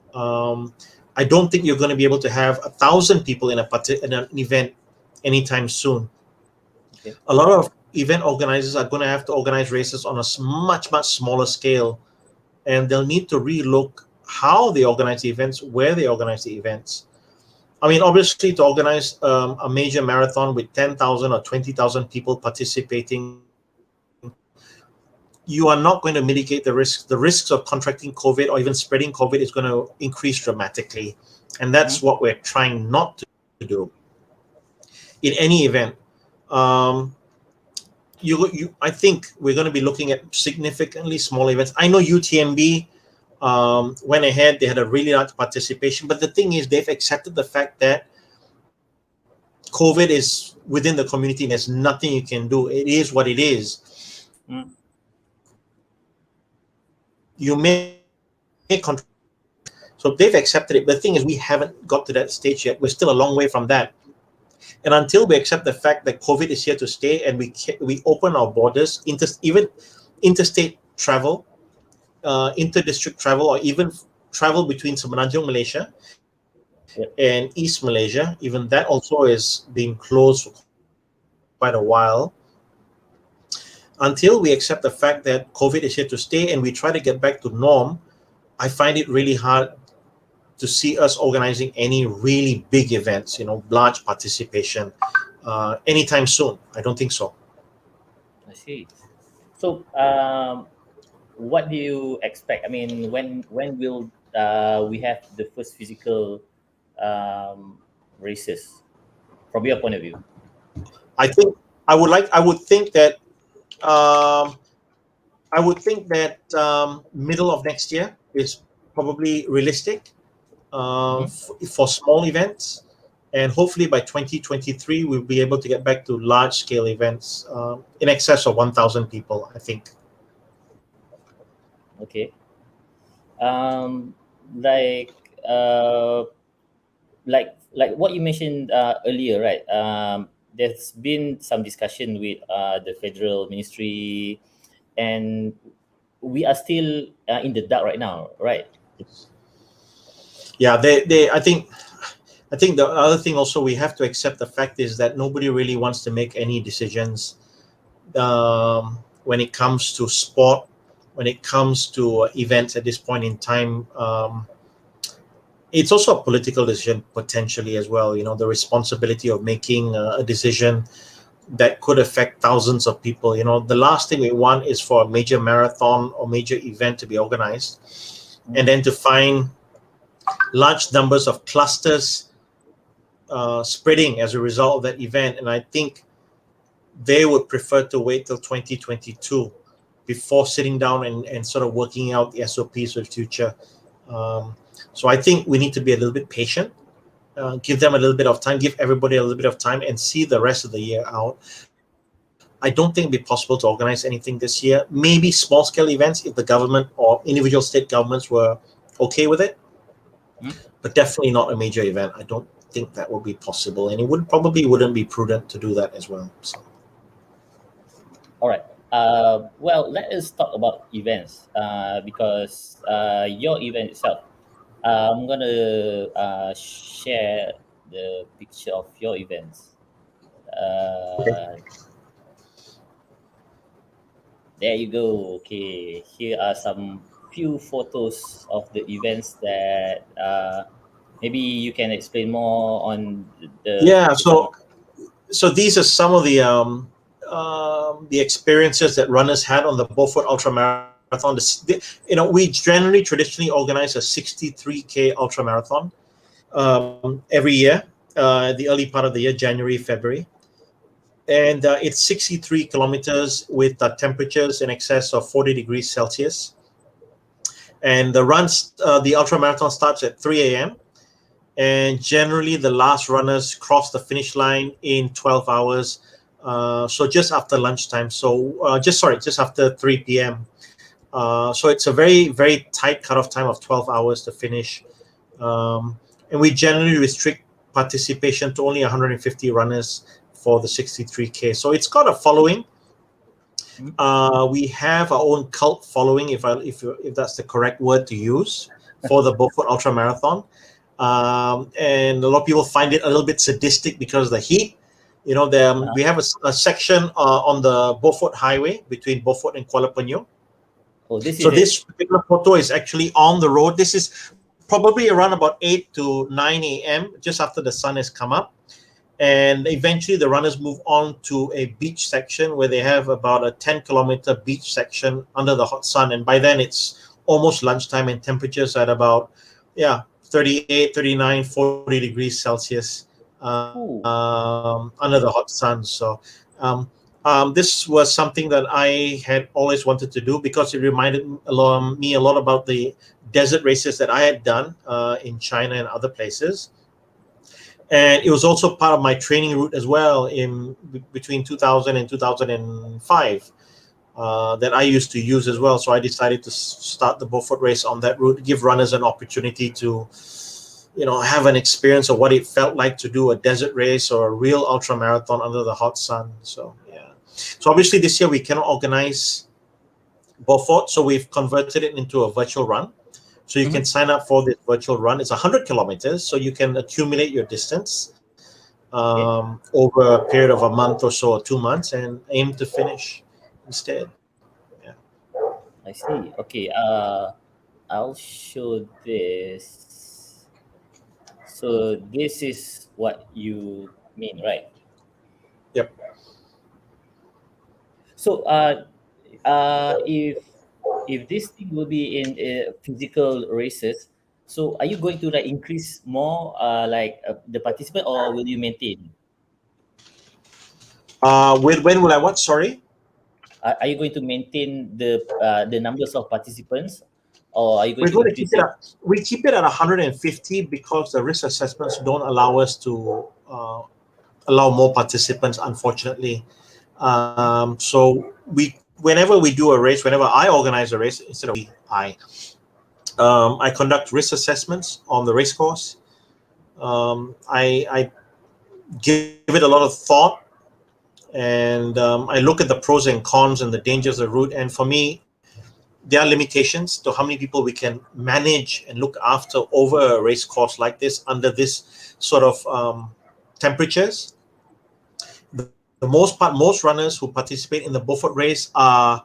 [SPEAKER 2] I don't think you're going to be able to have 1,000 people in an event anytime soon.
[SPEAKER 1] Okay.
[SPEAKER 2] A lot of event organizers are going to have to organize races on a much smaller scale, and they'll need to relook how they organize the events, where they organize the events. I mean, obviously, to organize a major marathon with 10,000 or 20,000 people participating, you are not going to mitigate the risks. The risks of contracting COVID or even spreading COVID is going to increase dramatically. And that's what we're
[SPEAKER 1] Mm-hmm.
[SPEAKER 2] trying not to do in any event. Um, I think we're going to be looking at significantly small events. I know UTMB went ahead; they had a really large participation. But the thing is, they've accepted the fact that COVID is within the community, and there's nothing you can do. It is what it is.
[SPEAKER 1] Mm.
[SPEAKER 2] You may control it, but you can't control the outcome. So they've accepted it. But the thing is, we haven't got to that stage yet. We're still a long way from that. And until we accept the fact that COVID is here to stay, and we open our borders, even interstate travel, inter-district travel, or even travel between Semenanjung, Malaysia, and
[SPEAKER 1] Yep.
[SPEAKER 2] East Malaysia, even that also is being closed for quite a while. Until we accept the fact that COVID is here to stay and we try to get back to norm, I find it really hard to see us organizing any really big events, large participation, anytime soon. I don't think so.
[SPEAKER 1] I see. So, what do you expect? I mean, when will we have the first physical um, races from your point of view?
[SPEAKER 2] I think I would think that um, middle of next year is probably realistic
[SPEAKER 1] Mm-hmm.
[SPEAKER 2] for small events, and hopefully by 2023 we'll be able to get back to large scale events in excess of 1,000 people. I think.
[SPEAKER 1] Okay. Um, like uh, like what you mentioned earlier, right? There's been some discussion with the federal ministry, and we are still in the dark right now, right?
[SPEAKER 2] Yeah, they I think I think the other thing also we have to accept the fact is that nobody really wants to make any decisions when it comes to sport, when it comes to events at this point in time. It's also a political decision potentially as well. The responsibility of making a decision that could affect thousands of people. The last thing we want is for a major marathon or major event to be organized, and then to find large numbers of clusters spreading as a result of that event. And I think they would prefer to wait till 2022 before sitting down and sort of working out the SOPs for the future. So I think we need to be a little bit patient, give them a little bit of time, give everybody a little bit of time, and see the rest of the year out. I don't think it'd be possible to organize anything this year. Maybe small-scale events if the government or individual state governments were okay with it, but definitely not a major event. I don't think that would be possible, and it wouldn't be prudent to do that as well. So.
[SPEAKER 1] All right. Well, let us talk about events because your event itself. I'm gonna share the picture of your events.
[SPEAKER 2] Okay.
[SPEAKER 1] There you go. Okay, here are some few photos of the events that maybe you can explain more on the
[SPEAKER 2] Yeah.
[SPEAKER 1] some.
[SPEAKER 2] So these are some of the experiences that runners had on the Beaufort Ultra Marathon. We traditionally organize a 63K ultra marathon every year, the early part of the year, January, February. And it's 63 kilometers with temperatures in excess of 40 degrees Celsius. And the ultra marathon starts at 3 a.m. And generally, the last runners cross the finish line in 12 hours. So just after lunchtime. So just after 3 p.m. So it's a very, very tight cutoff time of 12 hours to finish. And we generally restrict participation to only 150 runners for the 63K. So it's got a following. We have our own cult following, if that's the correct word to use, for the Beaufort Ultra Marathon. And a lot of people find it a little bit sadistic because of the heat. We have a section on the Beaufort Highway between Beaufort and Kuala Penyu.
[SPEAKER 1] Oh,
[SPEAKER 2] this particular photo is actually on the road. This is probably around about 8 to 9 a.m., just after the sun has come up. And eventually the runners move on to a beach section where they have about a 10-kilometer beach section under the hot sun. And by then it's almost lunchtime and temperatures at about, 38, 39, 40 degrees Celsius under the hot sun. So this was something that I had always wanted to do because it reminded me a lot about the desert races that I had done in China and other places. And it was also part of my training route as well in between 2000 and 2005 that I used to use as well. So I decided to start the Beaufort race on that route, give runners an opportunity to, have an experience of what it felt like to do a desert race or a real ultra marathon under the hot sun. So, yeah. So obviously this year we cannot organize Beaufort, so we've converted it into a virtual run. So you can sign up for this virtual run. It's 100 kilometers, so you can accumulate your distance over a period of a month or so, or 2 months, and aim to finish instead. Yeah.
[SPEAKER 1] I see. Okay. I'll show this. So this is what you mean, right?
[SPEAKER 2] Yep.
[SPEAKER 1] So if this thing will be in physical races, so are you going to like increase more the participant, or will you maintain?
[SPEAKER 2] When will I what? Sorry.
[SPEAKER 1] Are you going to maintain the numbers of participants, or are you going
[SPEAKER 2] We're
[SPEAKER 1] to
[SPEAKER 2] going to keep
[SPEAKER 1] increase
[SPEAKER 2] it
[SPEAKER 1] it?
[SPEAKER 2] at we keep it at 150 because the risk assessments don't allow us to allow more participants, unfortunately. So whenever we do a race, whenever I organize a race, instead of I conduct risk assessments on the race course. I give it a lot of thought, and I look at the pros and cons and the dangers of the route. And for me, there are limitations to how many people we can manage and look after over a race course like this under this sort of temperatures. The most runners who participate in the Beaufort race are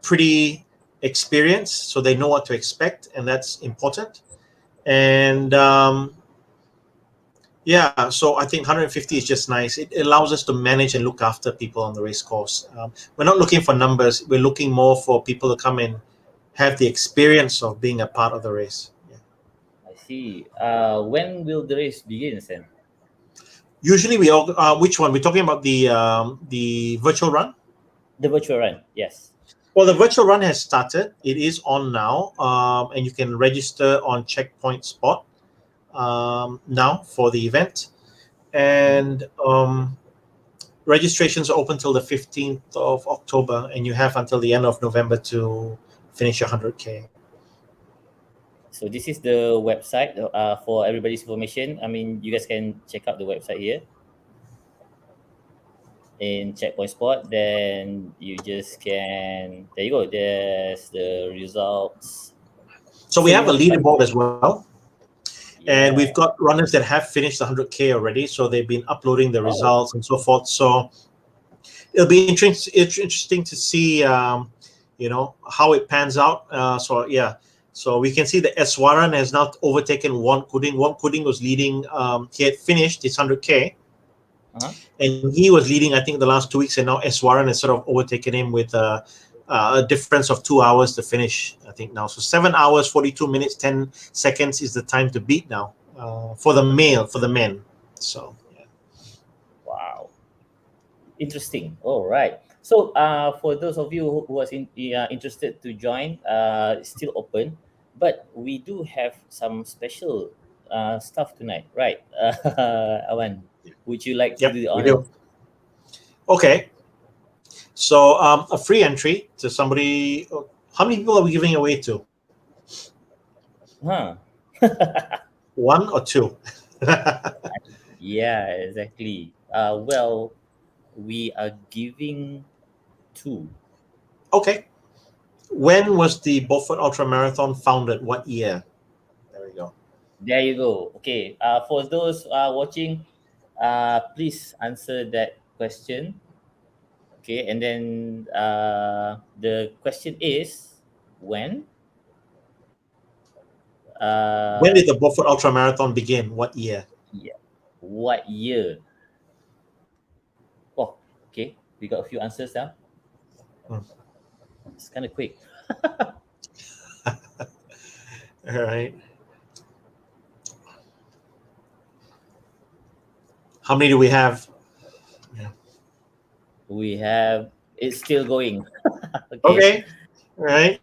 [SPEAKER 2] pretty experienced, so they know what to expect, and that's important. And yeah, so I think 150 is just nice. It allows us to manage and look after people on the race course. We're not looking for numbers. We're looking more for people to come and have the experience of being a part of the race. Yeah.
[SPEAKER 1] I see. When will the race begin, then?
[SPEAKER 2] Usually, we all. Which one? We're talking about the virtual run.
[SPEAKER 1] The virtual run, yes.
[SPEAKER 2] Well, the virtual run has started. It is on now, and you can register on Checkpoint Spot now for the event. And registrations are open till the 15th of October, and you have until the end of November to finish your 100K.
[SPEAKER 1] So this is the website for everybody's information. I mean, you guys can check out the website here in Checkpoint Spot. Then you just can. There you go. There's the results.
[SPEAKER 2] So we
[SPEAKER 1] So
[SPEAKER 2] have a
[SPEAKER 1] you have
[SPEAKER 2] leaderboard as well. And we've
[SPEAKER 1] yeah.
[SPEAKER 2] got runners that have finished 100K already. So they've been uploading the
[SPEAKER 1] Oh,
[SPEAKER 2] results and so forth. So it'll be interesting to see, how it pans out. So yeah, so we can see that Eswaran has now overtaken Won Kuding. Won Kuding was leading. He had finished his 100K,
[SPEAKER 1] uh-huh.
[SPEAKER 2] and he was leading, I think, the last 2 weeks. And now Eswaran has sort of overtaken him with a difference of 2 hours to finish, I think now. So 7 hours, 42 minutes, 10 seconds is the time to beat now for the men. So yeah.
[SPEAKER 1] Wow, interesting. All right. So for those of you who was interested to join, it's still open, but we do have some special stuff tonight, right? Awan, would you like to
[SPEAKER 2] Yep,
[SPEAKER 1] do the
[SPEAKER 2] we
[SPEAKER 1] honor?
[SPEAKER 2] do. Okay. So a free entry to somebody. How many people are we giving away to?
[SPEAKER 1] Huh?
[SPEAKER 2] One or two?
[SPEAKER 1] Yeah, exactly. Well, we are giving two.
[SPEAKER 2] Okay. When was the Beaufort Ultra Marathon founded? What year? There we go.
[SPEAKER 1] There you go. Okay. For those watching, please answer that question. Okay, and then the question is when?
[SPEAKER 2] When
[SPEAKER 1] Uh,
[SPEAKER 2] did the Beaufort Ultra Marathon begin? What year?
[SPEAKER 1] yeah. What year? Oh, okay. We got a few answers now.
[SPEAKER 2] Hmm.
[SPEAKER 1] It's kind of quick.
[SPEAKER 2] All right. How many do we have? Yeah.
[SPEAKER 1] We have it's still going. Okay.
[SPEAKER 2] Okay. All right.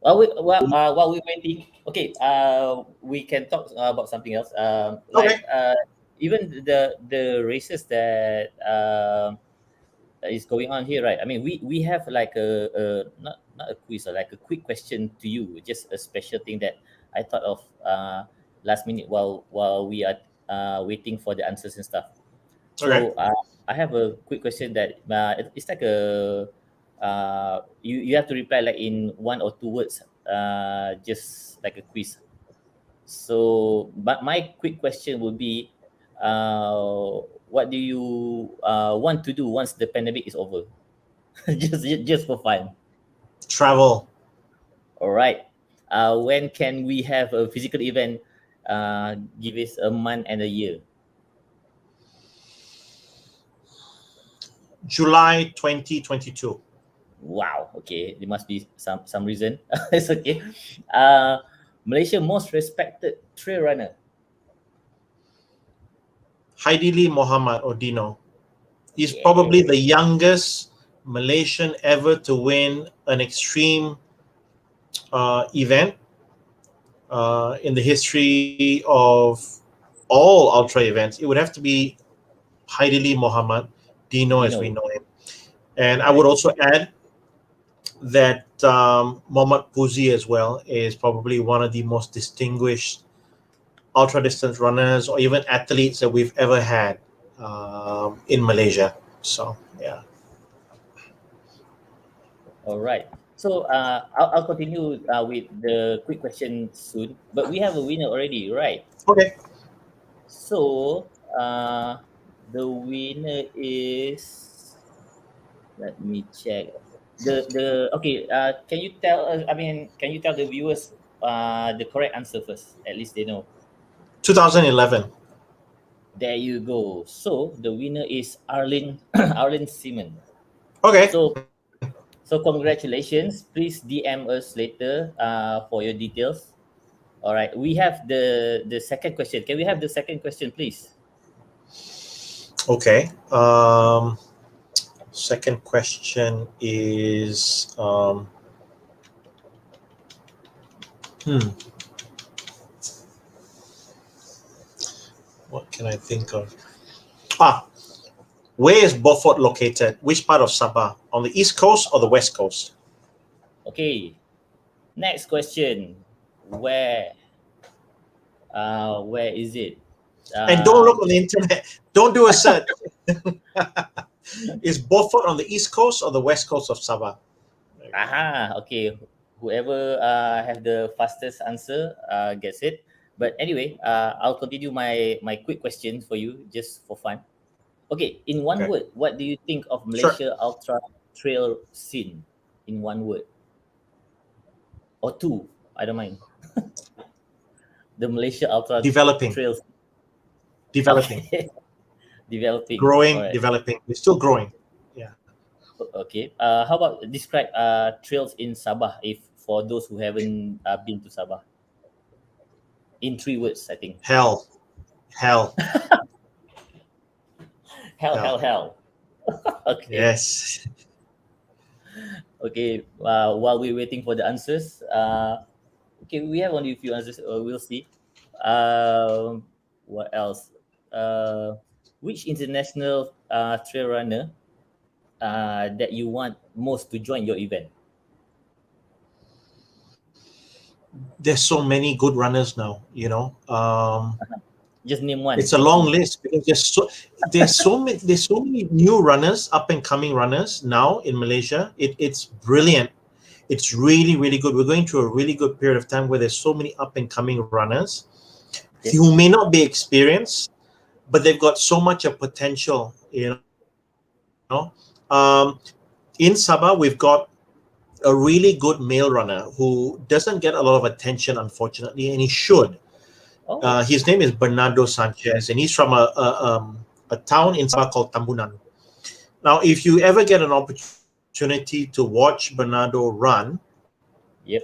[SPEAKER 1] While we waiting, okay. We can talk about something else.
[SPEAKER 2] Okay.
[SPEAKER 1] Even the races that is going on here, right? I mean, we have like a not a quiz or like a quick question to you, just a special thing that I thought of last minute while we are waiting for the answers and stuff.
[SPEAKER 2] Okay.
[SPEAKER 1] So I have a quick question that it's like a you have to reply like in 1 or 2 words, just like a quiz. So, but my quick question would be, what do you want to do once the pandemic is over? just for fun.
[SPEAKER 2] Travel.
[SPEAKER 1] All right. When can we have a physical event? Give us a month and a year.
[SPEAKER 2] July 2022.
[SPEAKER 1] Wow. Okay, there must be some reason. It's okay. Uh, Malaysia most respected trail runner.
[SPEAKER 2] Haidili Muhammad or Dino. He's probably
[SPEAKER 1] Yeah.
[SPEAKER 2] the youngest Malaysian ever to win an extreme event in the history of all ultra events. It would have to be Haidili Muhammad, Dino as we
[SPEAKER 1] Dino.
[SPEAKER 2] know him. And I would
[SPEAKER 1] Right.
[SPEAKER 2] also add that Mohammad Puzi as well is probably one of the most distinguished ultra distance runners or even athletes that we've ever had in Malaysia. So, yeah.
[SPEAKER 1] All right. So I'll continue with the quick question soon. But we have a winner already, right?
[SPEAKER 2] Okay.
[SPEAKER 1] So the winner is, let me check. The okay. Can you tell us? I mean, can you tell the viewers the correct answer first? At least they know.
[SPEAKER 2] 2011.
[SPEAKER 1] There you go. So the winner is Arlene Arlene Simon.
[SPEAKER 2] Okay.
[SPEAKER 1] So congratulations. Please DM us later for your details. All right. We have the second question. Can we have the second question, please?
[SPEAKER 2] Okay. Second question is hmm, what can I think of? Ah, where is Beaufort located? Which part of Sabah? On the east coast or the west coast?
[SPEAKER 1] Okay. Next question. Where is it?
[SPEAKER 2] And don't look
[SPEAKER 1] Um,
[SPEAKER 2] on the internet. Don't do a search. Is Beaufort on the east coast or the west coast of Sabah?
[SPEAKER 1] aha. Okay. Whoever have the fastest answer gets it. But anyway, I'll continue my quick question for you just for fun. Okay. In one
[SPEAKER 2] Okay.
[SPEAKER 1] word, what do you think of
[SPEAKER 2] Sure.
[SPEAKER 1] Malaysia Ultra Trail scene? In one word or two, I don't mind. The Malaysia Ultra
[SPEAKER 2] Developing.
[SPEAKER 1] Trail.
[SPEAKER 2] Developing.
[SPEAKER 1] Okay. Developing. All
[SPEAKER 2] Growing,
[SPEAKER 1] right.
[SPEAKER 2] developing. We're still growing. Yeah.
[SPEAKER 1] Okay. How about describe trails in Sabah if for those who haven't been to Sabah in three words, I think.
[SPEAKER 2] Hell. Hell.
[SPEAKER 1] Hell, hell,
[SPEAKER 2] Hell.
[SPEAKER 1] hell. Okay.
[SPEAKER 2] Yes.
[SPEAKER 1] Okay. While we're waiting for the answers, okay, we have only a few answers. We'll see. Um, what else? Uh, which international trail runner that you want most to join your event?
[SPEAKER 2] There's so many good runners now, you know.
[SPEAKER 1] Just name one.
[SPEAKER 2] It's a long list because there's so many new runners, up and coming runners now in Malaysia. It's brilliant. It's really, really good. We're going through a really good period of time where there's so many up and coming runners
[SPEAKER 1] Okay.
[SPEAKER 2] who may not be experienced, but they've got so much of potential, you know. In Sabah, we've got a really good male runner who doesn't get a lot of attention, unfortunately, and he should.
[SPEAKER 1] Oh,
[SPEAKER 2] His name is Bernardo Sanchez, and he's from a town in Sabah called Tambunan. Now, if you ever get an opportunity to watch Bernardo run,
[SPEAKER 1] yep.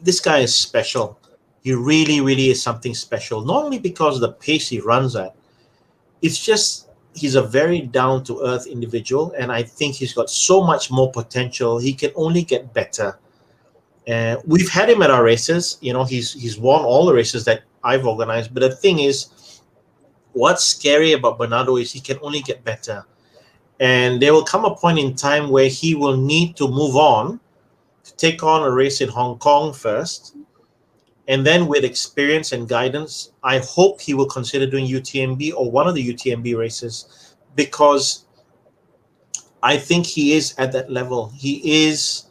[SPEAKER 2] this guy is special. He really, really is something special. Not only because of the pace he runs at, it's just he's a very down to earth individual, and I think he's got so much more potential. He can only get better. We've had him at our races. You know, he's won all the races that I've organized. But the thing is, what's scary about Bernardo is he can only get better, and there will come a point in time where he will need to move on to take on a race in Hong Kong first, and then with experience and guidance, I hope he will consider doing UTMB or one of the UTMB races, because I think he is at that level. He is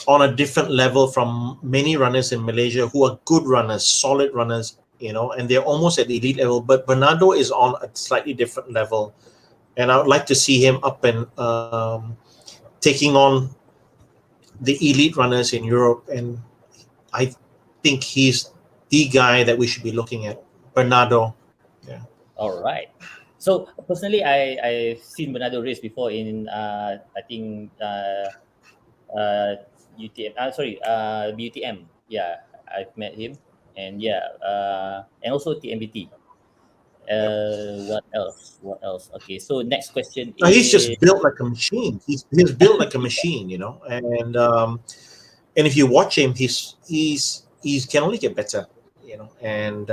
[SPEAKER 2] on a different level from many runners in Malaysia who are good runners, solid runners, you know, and they're almost at the elite level. But Bernardo is on a slightly different level, and I would like to see him up and taking on the elite runners in Europe. And I think he's the guy that we should be looking at, Bernardo. Yeah.
[SPEAKER 1] All right. So personally, I've seen Bernardo race before in I think UTM. Sorry, BUTM. Yeah, I've met him, and yeah, and also TMBT. What else? What else? Okay. So next question
[SPEAKER 2] Now, he's
[SPEAKER 1] is
[SPEAKER 2] just built like a machine. He's built like a machine, you know, and if you watch him, he's can only get better, you know. And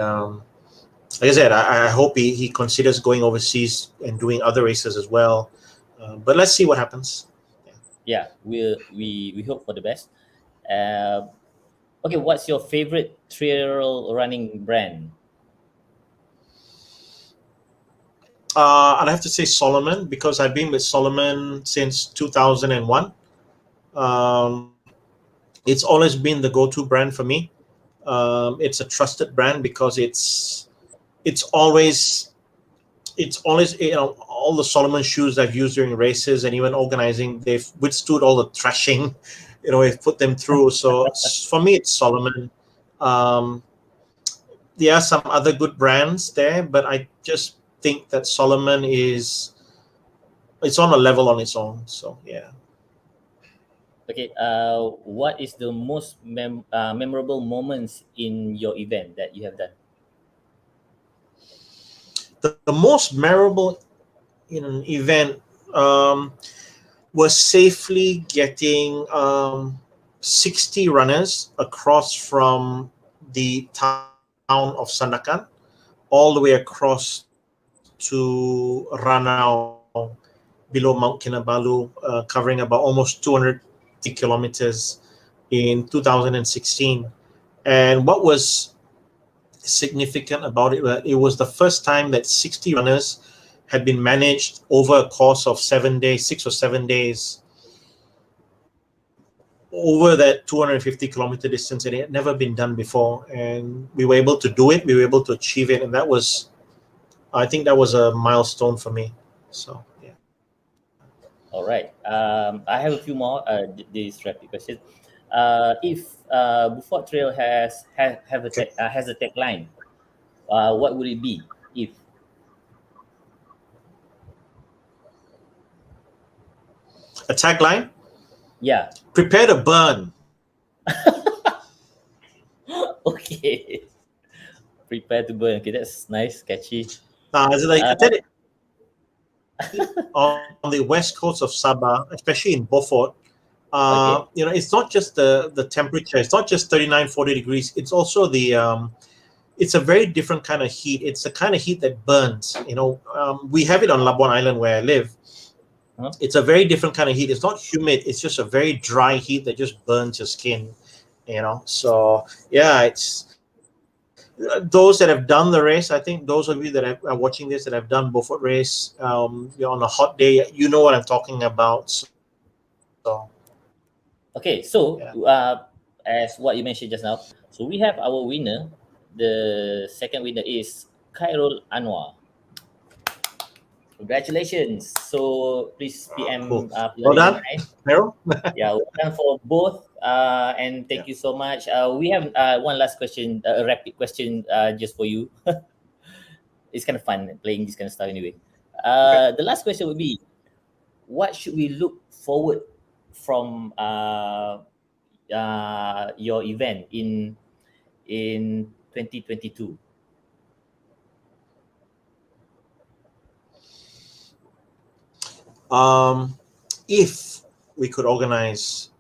[SPEAKER 2] like I said, I hope he considers going overseas and doing other races as well. But let's see what happens.
[SPEAKER 1] yeah. We hope for the best. Uh, okay. What's your favorite trail running brand?
[SPEAKER 2] I'd have to say Solomon, because I've been with Solomon since 2001. Um, it's always been the go-to brand for me. It's a trusted brand because it's always all the Solomon shoes I've used during races and even organizing, they've withstood all the thrashing, we've put them through. So for me, it's Solomon. Um, there are some other good brands there, but I just think that Solomon it's on a level on its own. So yeah.
[SPEAKER 1] Okay. What is the most memorable moments in your event that you have done?
[SPEAKER 2] The most memorable in an event was safely getting 60 runners across from the town of Sandakan all the way across to Ranau below Mount Kinabalu, covering about almost 250 kilometers in 2016. And what was significant about it, it was the first time that 60 runners had been managed over a course of 7 days, 6 or 7 days, over that 250-kilometer distance, and it had never been done before. And we were able to do it. We were able to achieve it, and I think that was a milestone for me. So yeah.
[SPEAKER 1] All right. I have a few more. These rapid questions. If Beaufort Trail
[SPEAKER 2] Okay.
[SPEAKER 1] has a tagline, what would it be? If
[SPEAKER 2] A tagline:
[SPEAKER 1] Yeah.
[SPEAKER 2] "Prepare to burn."
[SPEAKER 1] Okay. Prepare to burn. Okay, that's nice, catchy.
[SPEAKER 2] Is it like
[SPEAKER 1] Uh,
[SPEAKER 2] I tell you, on the west coast of Sabah, especially in Beaufort,
[SPEAKER 1] okay.
[SPEAKER 2] it's not just the temperature. It's not just 39, 40 degrees. It's also it's a very different kind of heat. It's the kind of heat that burns. We have it on Labuan Island where I live.
[SPEAKER 1] Huh?
[SPEAKER 2] It's a very different kind of heat. It's not humid. It's just a very dry heat that just burns your skin. So yeah, it's those that have done the race. I think those of you that are watching this that have done Beaufort race, on a hot day, you know what I'm talking about. So
[SPEAKER 1] Okay.
[SPEAKER 2] yeah.
[SPEAKER 1] So, as what you mentioned just now, so we have our winner. The second winner is Khairul Anwar. Congratulations. So please PM
[SPEAKER 2] Cool. Well
[SPEAKER 1] Flarin and
[SPEAKER 2] done,
[SPEAKER 1] I.
[SPEAKER 2] Meryl.
[SPEAKER 1] Yeah, well done for both. And
[SPEAKER 2] Yeah.
[SPEAKER 1] thank you so much. We have one last question, a rapid question, just for you. It's kind of fun playing this kind of stuff anyway.
[SPEAKER 2] Okay.
[SPEAKER 1] The last question would be, what should we look forward from your event in 2022?
[SPEAKER 2] If we could organize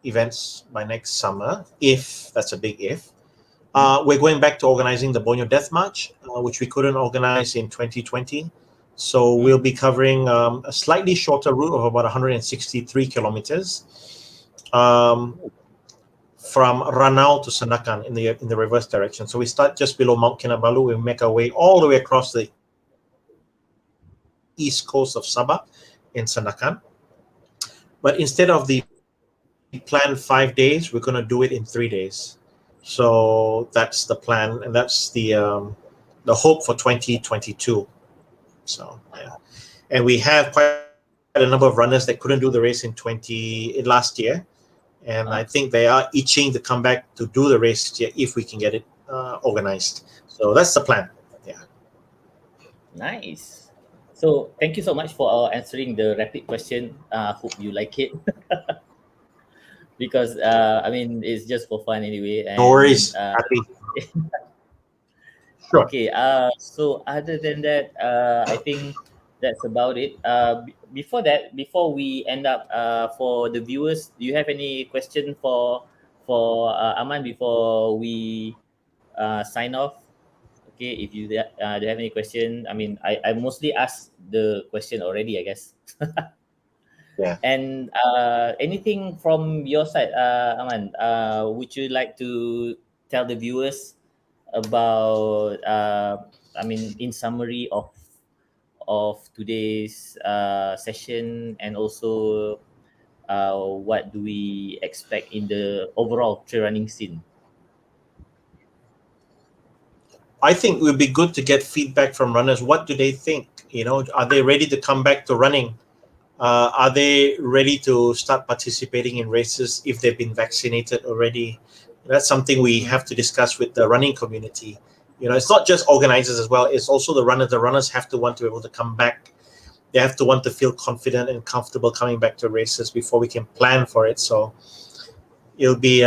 [SPEAKER 2] events by next summer, if that's a big if,
[SPEAKER 1] Hmm?
[SPEAKER 2] we're going back to organizing the Borneo Death March, which we couldn't organize in 2020. So
[SPEAKER 1] Hmm?
[SPEAKER 2] we'll be covering a slightly shorter route of about 163 kilometers, um, from Ranau to Sandakan in the reverse direction. So we start just below Mount Kinabalu. We make our way all the way across the east coast of Sabah in Sandakan. But instead of the planned 5 days, we're going to do it in 3 days. So that's the plan, and that's the hope for 2022. So yeah, and we have quite a number of runners that couldn't do the race in last year, and I think
[SPEAKER 1] Huh?
[SPEAKER 2] they are itching to come back to do the race this year if we can get it organized. So that's the plan. Yeah.
[SPEAKER 1] Nice. So thank you so much for answering the rapid question. Hope you like it. Because I mean it's just for fun anyway.
[SPEAKER 2] No
[SPEAKER 1] And
[SPEAKER 2] worries. Happy. Sure.
[SPEAKER 1] okay, so other than that, I think that's about it. Before that, before we end up, for the viewers, do you have any question for Aman before we sign off? Okay, if you do you have any question, I mean, I mostly asked the question already, I guess.
[SPEAKER 2] Yeah.
[SPEAKER 1] And anything from your side, Aman? Would you like to tell the viewers about, I mean, in summary of today's session, and also what do we expect in the overall trail running scene?
[SPEAKER 2] I think it would be good to get feedback from runners. What do they think? Are they ready to come back to running? Are they ready to start participating in races if they've been vaccinated already? That's something we have to discuss with the running community. It's not just organizers as well. It's also the runners. The runners have to want to be able to come back. They have to want to feel confident and comfortable coming back to races before we can plan for it. So it'll be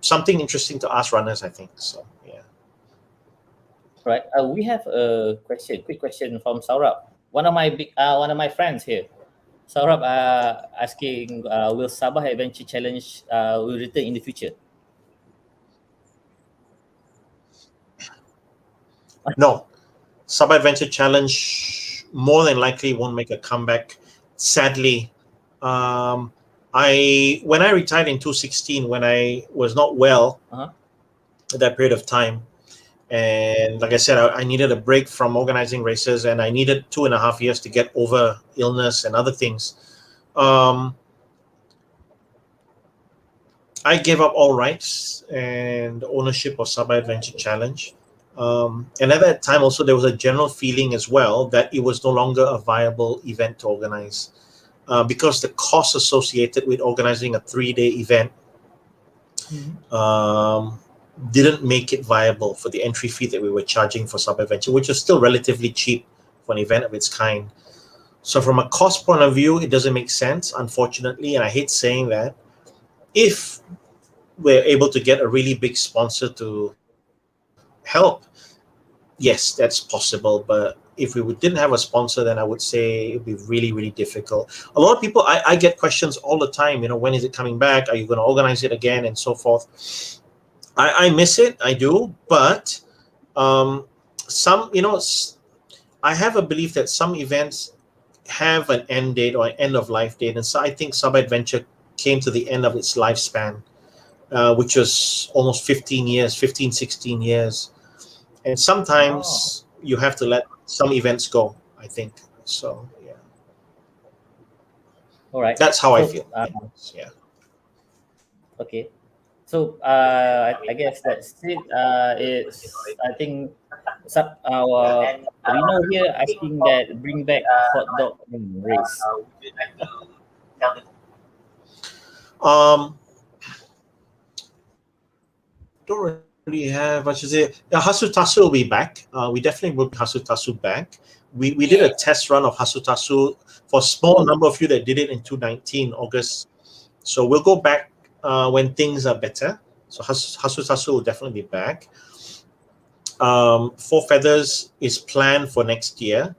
[SPEAKER 2] something interesting to ask runners, I think. So yeah.
[SPEAKER 1] Right. We have a quick question from Saurabh. One of my friends here. Saurabh asking, will Sabah Adventure Challenge will return in the future?
[SPEAKER 2] No, Sabah Adventure Challenge more than likely won't make a comeback. Sadly, um, when I retired in 2016, when I was not well
[SPEAKER 1] Uh-huh.
[SPEAKER 2] at that period of time, and like I said, I needed a break from organizing races, and I needed 2.5 years to get over illness and other things. Um, I gave up all rights and ownership of Sabah Adventure Challenge. And at that time, also, there was a general feeling as well that it was no longer a viable event to organize because the cost associated with organizing a 3-day event um, didn't make it viable for the entry fee that we were charging for Sabah Adventure, which was still relatively cheap for an event of its kind. So, from a cost point of view, it doesn't make sense, unfortunately, and I hate saying that. If we're able to get a really big sponsor to help, yes, that's possible. But if we didn't have a sponsor, then I would say it'd be really, really difficult. A lot of people, I get questions all the time. When is it coming back? Are you going to organize it again, and so forth? I miss it. I do, but um, some, I have a belief that some events have an end date or an end of life date, and so I think Sub Adventure came to the end of its lifespan, which was almost 15 years, 15, 16 years. And
[SPEAKER 1] Oh,
[SPEAKER 2] sometimes you have to let some events go, I think. So, yeah,
[SPEAKER 1] all right.
[SPEAKER 2] that's how I
[SPEAKER 1] So,
[SPEAKER 2] feel. Yeah.
[SPEAKER 1] okay. So, I guess that's it. It's I think our Reno here asking that bring back hot dog race.
[SPEAKER 2] Um, don't really have much to say. Hasutasu will be back. We definitely will bring Hasutasu back. We did a test run of Hasutasu for a small number of you that did it in 2019 August. So we'll go back when things are better. So Hasutasu will definitely be back. Four Feathers is planned for next year.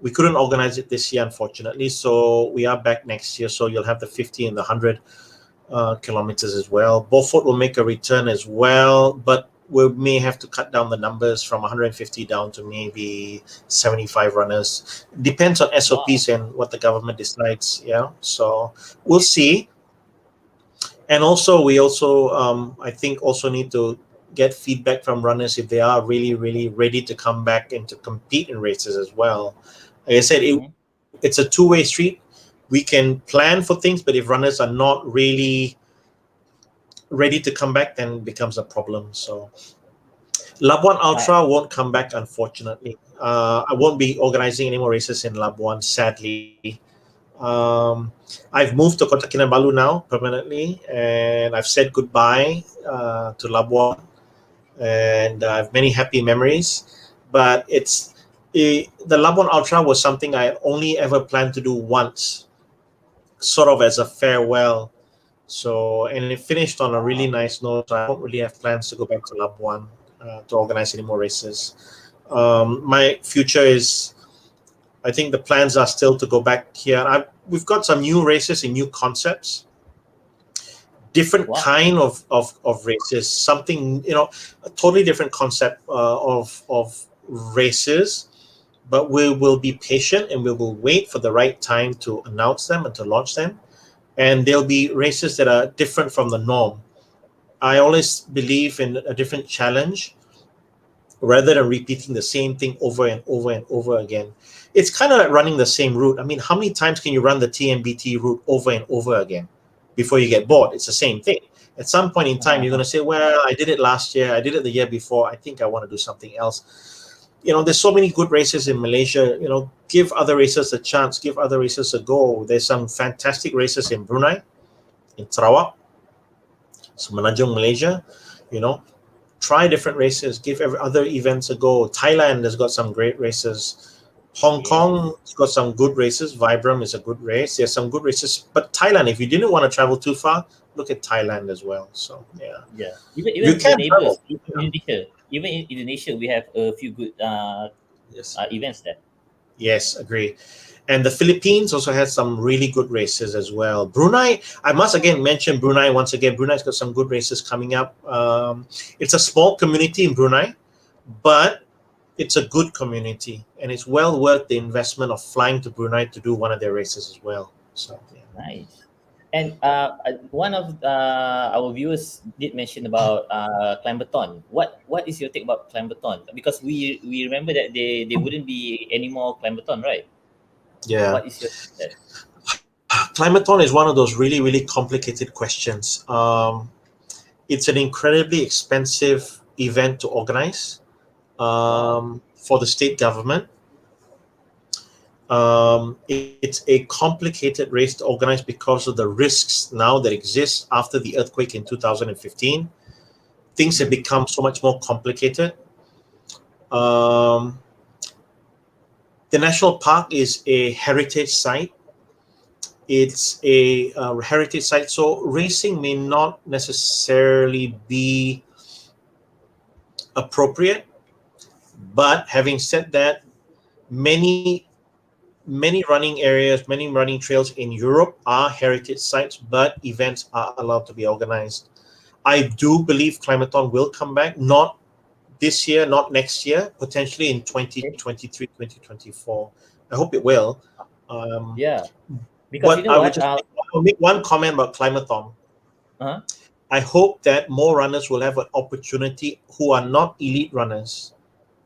[SPEAKER 2] We couldn't organize it this year, unfortunately. So we are back next year. So you'll have the 50 and the 100 kilometers as well. Beaufort will make a return as well, but we may have to cut down the numbers from 150 down to maybe 75 runners. Depends on
[SPEAKER 1] Wow.
[SPEAKER 2] SOPs and what the government decides. Yeah, so we'll see. And also, we also I think also need to get feedback from runners if they are really, really ready to come back and to compete in races as well. Like I said,
[SPEAKER 1] Mhm.
[SPEAKER 2] it's a two-way street. We can plan for things, but if runners are not really ready to come back, then it becomes a problem. So Labuan
[SPEAKER 1] Right.
[SPEAKER 2] Ultra won't come back, unfortunately. I won't be organizing any more races in Labuan, sadly. I've moved to Kota Kinabalu now permanently, and I've said goodbye to Labuan, and I have many happy memories. But the Labuan Ultra was something I only ever planned to do once, sort of as a farewell. So, and it finished on a really
[SPEAKER 1] Wow.
[SPEAKER 2] nice note. So I don't really have plans to go back to Labuan to organize any more races. My future is, I think the plans are still to go back here. We've got some new races and new concepts, different
[SPEAKER 1] Wow.
[SPEAKER 2] kind of races, something, a totally different concept of races. But we will be patient and we will wait for the right time to announce them and to launch them. And there'll be races that are different from the norm. I always believe in a different challenge rather than repeating the same thing over and over and over again. It's kind of like running the same route. I mean, how many times can you run the TMBT route over and over again before you get bored. It's the same thing. At some point in time, you're going to say, well, I did it last year, I did it the year before, I think I want to do something else. There's so many good races in Malaysia. Give other races a chance, give other races a go. There's some fantastic races in Brunei, in Sarawak, Semenanjung, Malaysia. Try different races, give other events a go. Thailand has got some great races. Hong Kong has got some good races. Vibram is a good race. There's some good races. But Thailand, if you didn't want to travel too far, look at Thailand as well. So,
[SPEAKER 1] Yeah. Even
[SPEAKER 2] You
[SPEAKER 1] the
[SPEAKER 2] can
[SPEAKER 1] neighbors,
[SPEAKER 2] travel.
[SPEAKER 1] in Indonesia. Even in Indonesia, we have a few good
[SPEAKER 2] Yes.
[SPEAKER 1] events there.
[SPEAKER 2] Yes, agree. And the Philippines also has some really good races as well. Brunei, I must again mention Brunei once again. Brunei's got some good races coming up. It's a small community in Brunei, but it's a good community, and it's well worth the investment of flying to Brunei to do one of their races as well. So, yeah.
[SPEAKER 1] Nice. And one of our viewers did mention about Climbathon. What is your take about Climbathon? Because we remember that they wouldn't be any more Climbathon, right?
[SPEAKER 2] Yeah.
[SPEAKER 1] What is your take on that?
[SPEAKER 2] Climathon is one of those really, really complicated questions. It's an incredibly expensive event to organize
[SPEAKER 1] Wow.
[SPEAKER 2] for the state government. It's a complicated race to organize because of the risks now that exist after the earthquake in 2015. Things have become so much more complicated. Um, the national park is a heritage site. It's a heritage site, so racing may not necessarily be appropriate. But having said that, many many running areas, many running trails in Europe are heritage sites, but events are allowed to be organized. I do believe Climathon will come back, not this year, not next year, potentially in
[SPEAKER 1] Okay.
[SPEAKER 2] 2023, 2024. I hope it will. Um,
[SPEAKER 1] Yeah. Because you
[SPEAKER 2] but
[SPEAKER 1] know
[SPEAKER 2] I would
[SPEAKER 1] what?
[SPEAKER 2] just I'll make one comment about Climathon.
[SPEAKER 1] Uh,
[SPEAKER 2] I hope that more runners will have an opportunity who are not elite runners.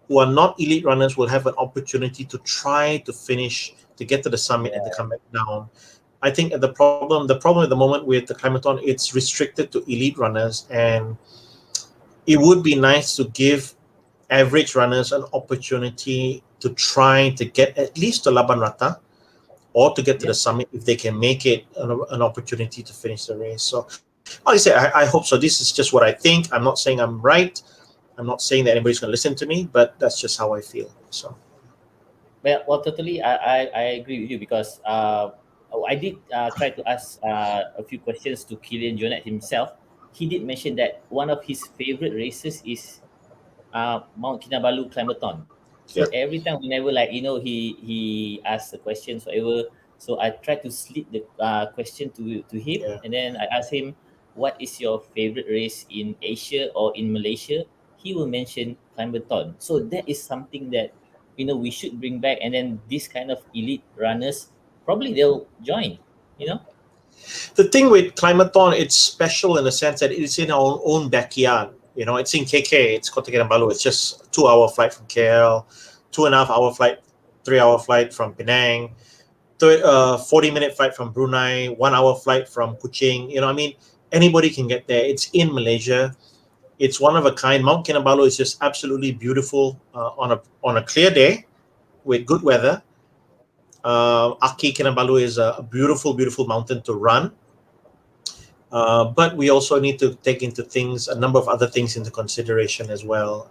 [SPEAKER 2] Who are not elite runners will have an opportunity to try to finish, to get to the summit and to
[SPEAKER 1] yeah.
[SPEAKER 2] come back down. I think the problem at the moment with the Climathon, it's restricted to elite runners, and it would be nice to give average runners an opportunity to try to get at least to Laban Rata or to get to the
[SPEAKER 1] Yeah.
[SPEAKER 2] summit if they can make it an opportunity to finish the race. So, like I say, I hope so. This is just what I think. I'm not saying I'm right. I'm not saying that anybody's going to listen to me, but that's just how I feel. So,
[SPEAKER 1] Well, totally. I agree with you because I did try to ask a few questions to Kilian Jornet himself. He did mention that one of his favorite races is Mount Kinabalu Climathon. So
[SPEAKER 2] yeah,
[SPEAKER 1] every time, whenever he asks the questions, whatever. So I try to slip the question to him,
[SPEAKER 2] yeah.
[SPEAKER 1] and then I ask him, "What is your favorite race in Asia or in Malaysia?" He will mention Climathon. So that is something that we should bring back, and then this kind of elite runners probably they'll join. You know.
[SPEAKER 2] The thing with Climathon, it's special in the sense that it's in our own backyard. It's in KK. It's Kota Kinabalu. It's just 2 hour flight from KL, 2.5 hour flight, 3 hour flight from Penang, 40-minute flight from Brunei, 1 hour flight from Kuching. Anybody can get there. It's in Malaysia. It's one of a kind. Mount Kinabalu is just absolutely beautiful on a clear day with good weather. Aki Kinabalu is a beautiful, beautiful mountain to run. But we also need to take into a number of other things into consideration as well.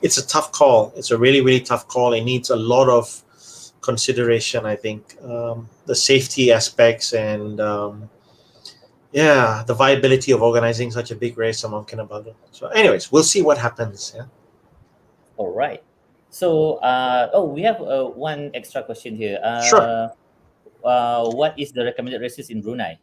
[SPEAKER 2] It's a tough call. It's a really, really tough call. It needs a lot of consideration, I think. The safety aspects and the viability of organizing such a big race on Mount Kinabalu. So, anyways, we'll see what happens. Yeah.
[SPEAKER 1] All right. So we have one extra question here.
[SPEAKER 2] Sure.
[SPEAKER 1] What is the recommended races in Brunei?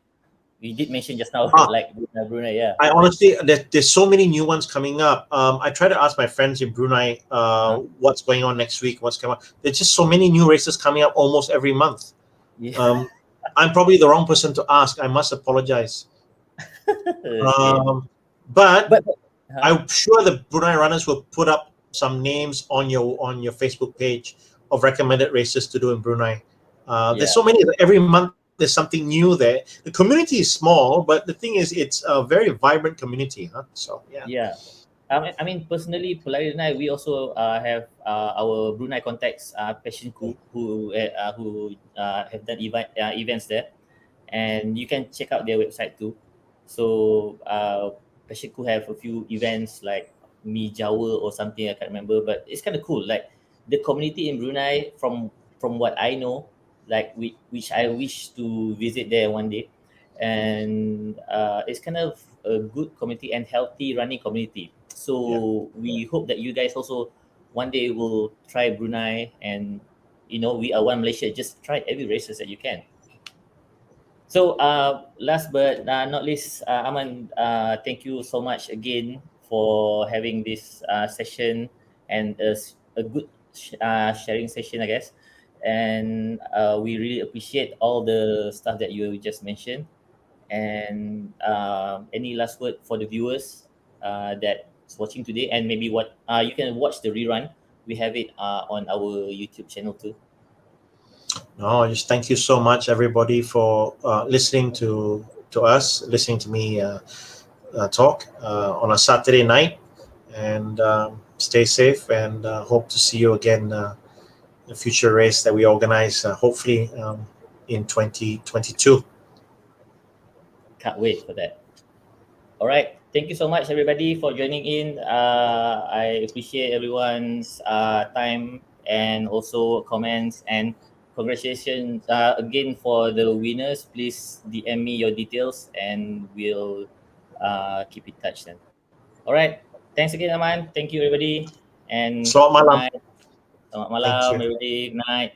[SPEAKER 1] We did mention just now,
[SPEAKER 2] Ah,
[SPEAKER 1] like Brunei, yeah.
[SPEAKER 2] I honestly, there's so many new ones coming up. I try to ask my friends in Brunei
[SPEAKER 1] Huh?
[SPEAKER 2] what's going on next week, what's coming on. There's just so many new races coming up almost every month.
[SPEAKER 1] Yeah.
[SPEAKER 2] Um, I'm probably the wrong person to ask. I must apologize.
[SPEAKER 1] Okay.
[SPEAKER 2] But
[SPEAKER 1] But huh?
[SPEAKER 2] I'm sure the Brunei runners will put up some names on your Facebook page of recommended races to do in Brunei. There's
[SPEAKER 1] Yeah.
[SPEAKER 2] so many every month. there's something new there. The community is small, but the thing is, it's a very vibrant community, huh? So yeah.
[SPEAKER 1] Yeah. I mean, personally, Polari and I, we also have our Brunei contacts, Passion Ku, who have done events there, and you can check out their website too. So Passion Ku have a few events like Mi Jawa or something, I can't remember, but it's kind of cool. Like the community in Brunei, from what I know, like which I wish to visit there one day, and it's kind of a good community and healthy running community.
[SPEAKER 2] Yeah.
[SPEAKER 1] So we hope that you guys also one day will try Brunei, and we are one Malaysia. Just try every races that you can. So last but not least, Aman, thank you so much again for having this session and a good sharing session, I guess. And we really appreciate all the stuff that you just mentioned. And any last word for the viewers that's watching today, and maybe what you can watch the rerun. We have it on our YouTube channel too.
[SPEAKER 2] No, just thank you so much, everybody, for listening to us, listening to me talk on a Saturday night, and stay safe. And hope to see you again in a future race that we organize, hopefully in 2022.
[SPEAKER 1] Can't wait for that. All right. Thank you so much, everybody, for joining in. I appreciate everyone's time and also comments. And congratulations again for the winners. Please DM me your details and we'll keep in touch then. All right. Thanks again, Aman. Thank you, everybody. And
[SPEAKER 2] Selamat
[SPEAKER 1] good
[SPEAKER 2] malam.
[SPEAKER 1] night. Selamat
[SPEAKER 2] Thank
[SPEAKER 1] malam,
[SPEAKER 2] you.
[SPEAKER 1] everybody. Good night.